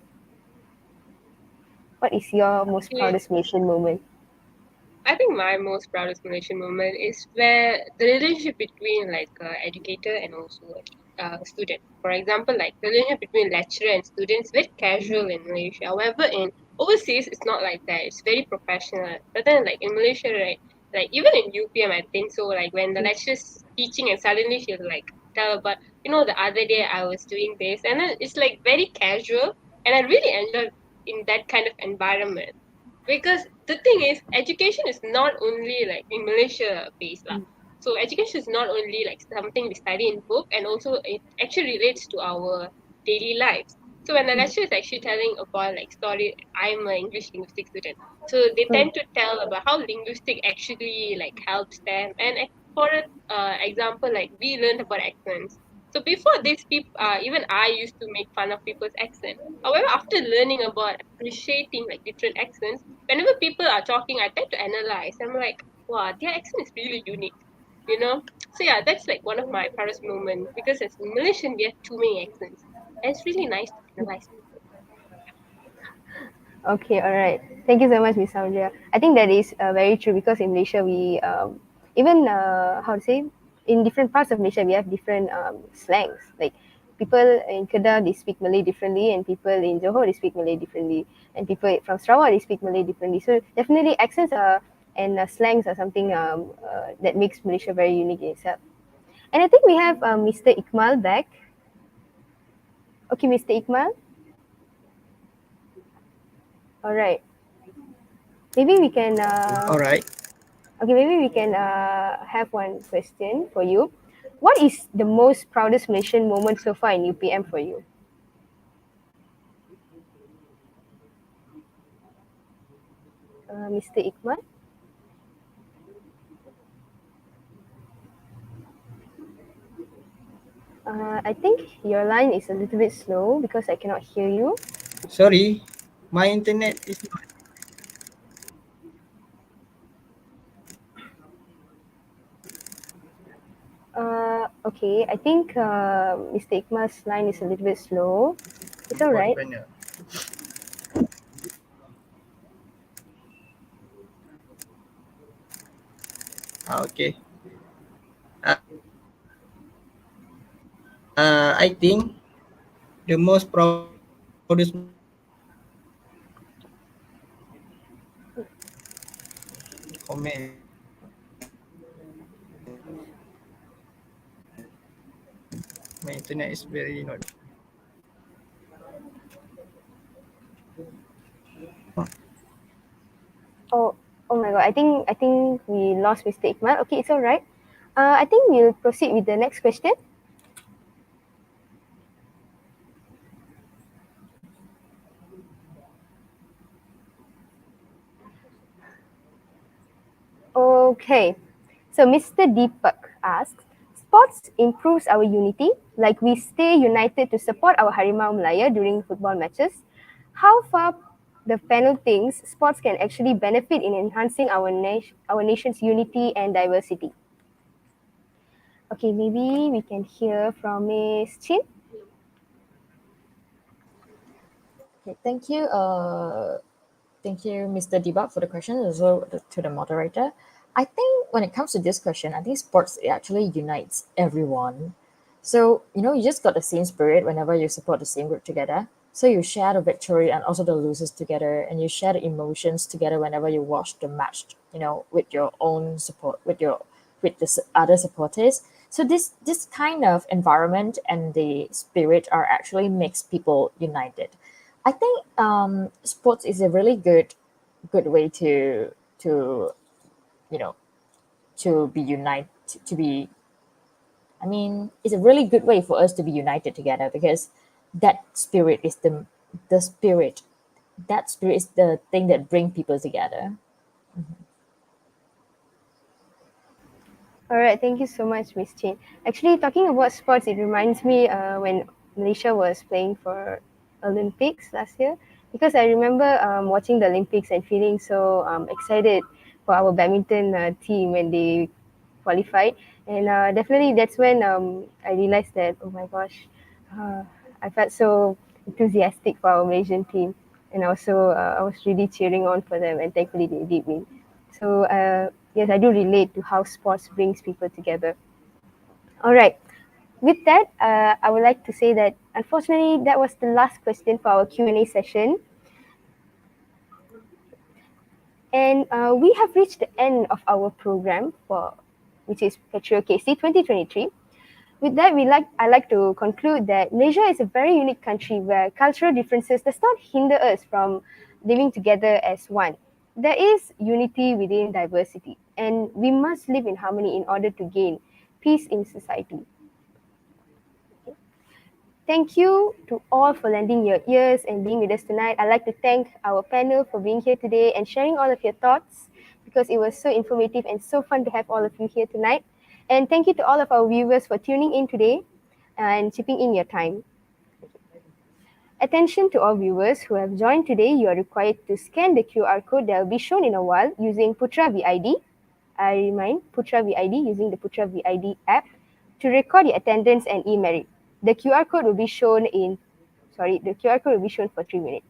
What is your most Okay, proudest Malaysian moment? I think my most proudest Malaysian moment is where the relationship between like educator and also student. For example, like the relationship between lecturer and students, very casual in Malaysia. However, in overseas, it's not like that. It's very professional. But then, like in Malaysia, right, like even in UPM, I think so. Like when the lecturer's teaching and suddenly she'll like tell about, the other day I was doing this, and then it's like very casual, and I really enjoy in that kind of environment because the thing is education is not only like in Malaysia based lah. So education is not only like something we study in book, and also it actually relates to our daily lives. So when the lecturer is actually telling about like story, I'm an English linguistic student, so they tend to tell about how linguistic actually like helps them. And for example, like we learned about accents. So before this, people, even I used to make fun of people's accent. However, after learning about appreciating like different accents, whenever people are talking, I tend to analyze. I'm like, wow, their accent is really unique, you know? So yeah, that's like one of my proudest moments because as Malaysian, we have too many accents. And it's really nice to analyze people. Okay, all right. Thank you so much, Miss Sandra. I think that is very true because in Malaysia, we even how to say, in different parts of Malaysia, we have different slangs. Like people in Kedah, they speak Malay differently, and people in Johor, they speak Malay differently, and people from Sarawak, they speak Malay differently. So definitely, accents are and slangs are something that makes Malaysia very unique in itself. And I think we have Mr. Ikmal back. Okay, Mr. Ikmal. All right. Maybe we can. All right. Okay, maybe we can have one question for you. What is the most proudest Malaysian moment so far in UPM for you? Mr. Ikmal? I think your line is a little bit slow because I cannot hear you. Sorry, my internet is not. Okay, I think Mr. Ikmal's line is a little bit slow. It's all right. Partner. Okay. I think the most proudest comment. My internet is very not. Oh, oh my God! I think we lost Mr. Ikmal. Okay, it's all right. I think we'll proceed with the next question. Okay, so Mr. Deepak asks, sports improves our unity, like we stay united to support our Harimau Melaya during football matches. How far the panel thinks sports can actually benefit in enhancing our nation's unity and diversity? Okay, maybe we can hear from Miss Chin. Okay, thank you, Mr. Debak, for the question, as well to the moderator. I think when it comes to this question, I think sports it actually unites everyone. So, you just got the same spirit whenever you support the same group together. So you share the victory and also the losses together, and you share the emotions together whenever you watch the match, with your own support, with the other supporters. So this kind of environment and the spirit are actually makes people united. I think sports is a really good way to you know to be united to be. I mean, it's a really good way for us to be united together because that spirit is the spirit. That spirit is the thing that bring people together. All right, thank you so much, Miss Chin. Actually, talking about sports, it reminds me when Malaysia was playing for Olympics last year, because I remember watching the Olympics and feeling so excited for our badminton team when they qualified, and definitely that's when I realized that, oh my gosh, uh, I felt so enthusiastic for our Malaysian team, and also I was really cheering on for them, and thankfully they did win. So yes, I do relate to how sports brings people together. All right. With that, I would like to say that unfortunately that was the last question for our Q&A session. And we have reached the end of our program which is Patrio Kc 2023. With that, I like to conclude that Malaysia is a very unique country where cultural differences does not hinder us from living together as one. There is unity within diversity, and we must live in harmony in order to gain peace in society. Thank you to all for lending your ears and being with us tonight. I'd like to thank our panel for being here today and sharing all of your thoughts, because it was so informative and so fun to have all of you here tonight. And thank you to all of our viewers for tuning in today and chipping in your time. Attention to all viewers who have joined today, you are required to scan the QR code that will be shown in a while using Putra VID. I remind, Putra VID, using the Putra VID app to record your attendance and e-merit. The QR code will be shown for 3 minutes.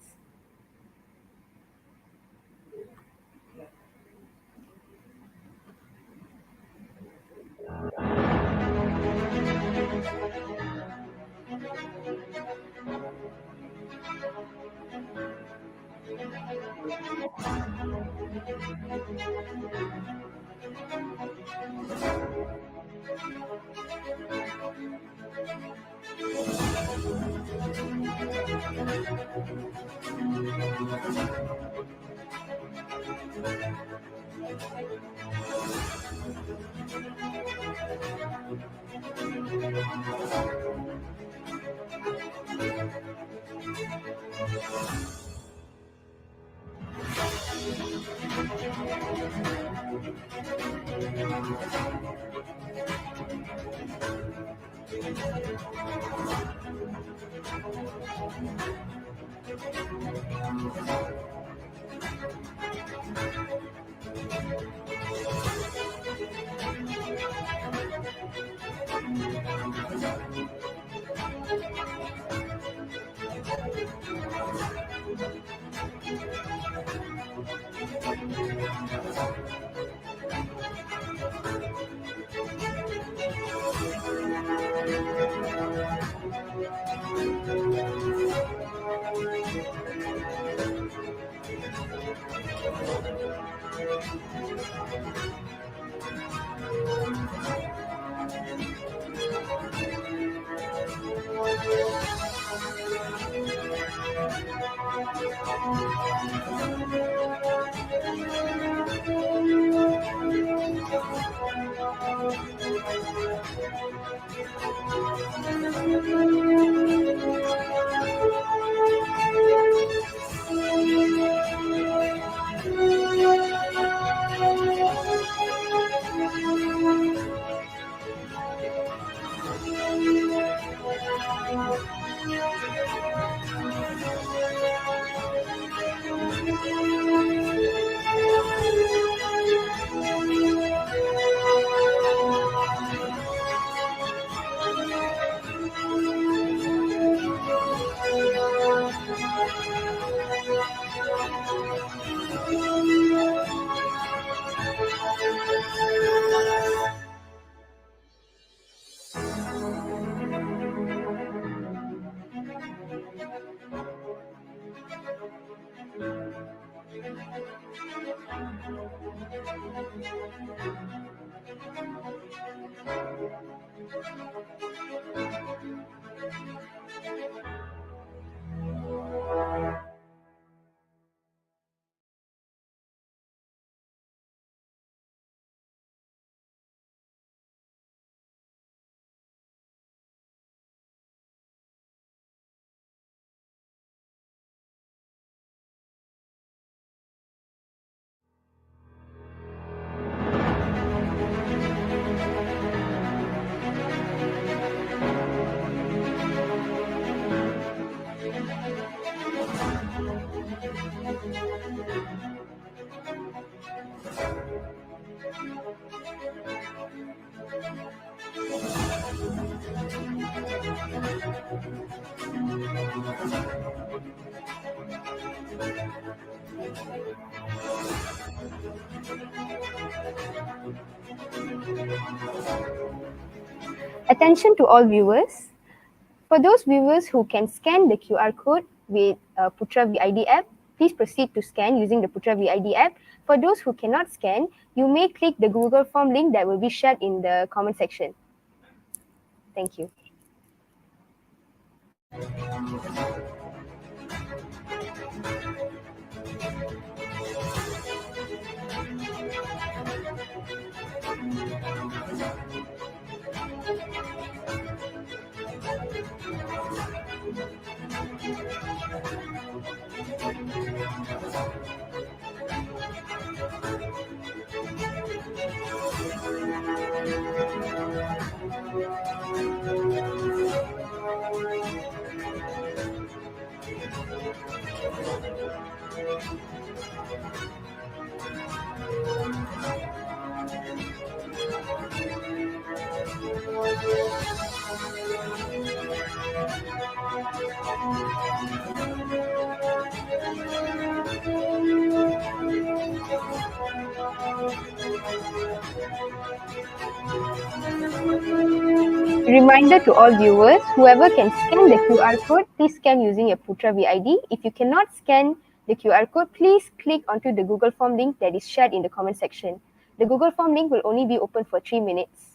Attention to all viewers. For those viewers who can scan the QR code with Putra VID app, please proceed to scan using the Putra VID app. For those who cannot scan, you may click the Google form link that will be shared in the comment section. Thank you. Reminder to all viewers, whoever can scan the QR code, please scan using your Putra VID. If you cannot scan the QR code, please click onto the Google form link that is shared in the comment section. The Google form link will only be open for 3 minutes.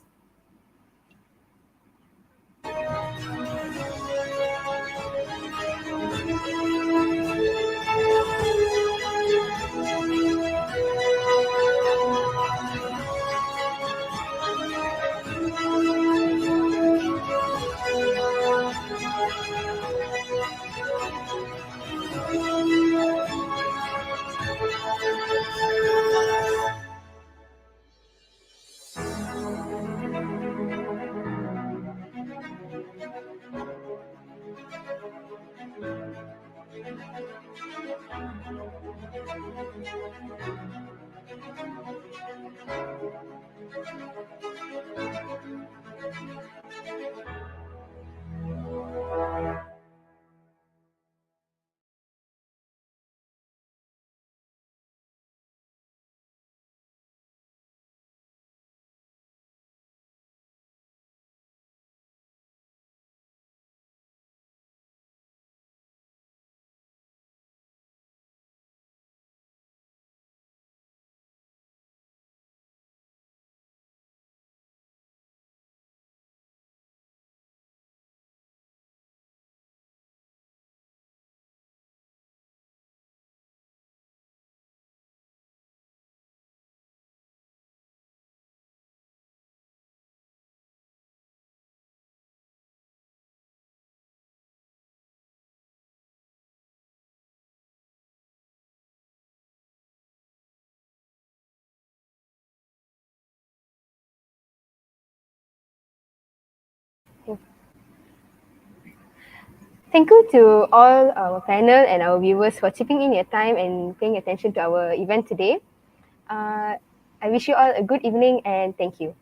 Thank you to all our panel and our viewers for chipping in your time and paying attention to our event today. I wish you all a good evening and thank you.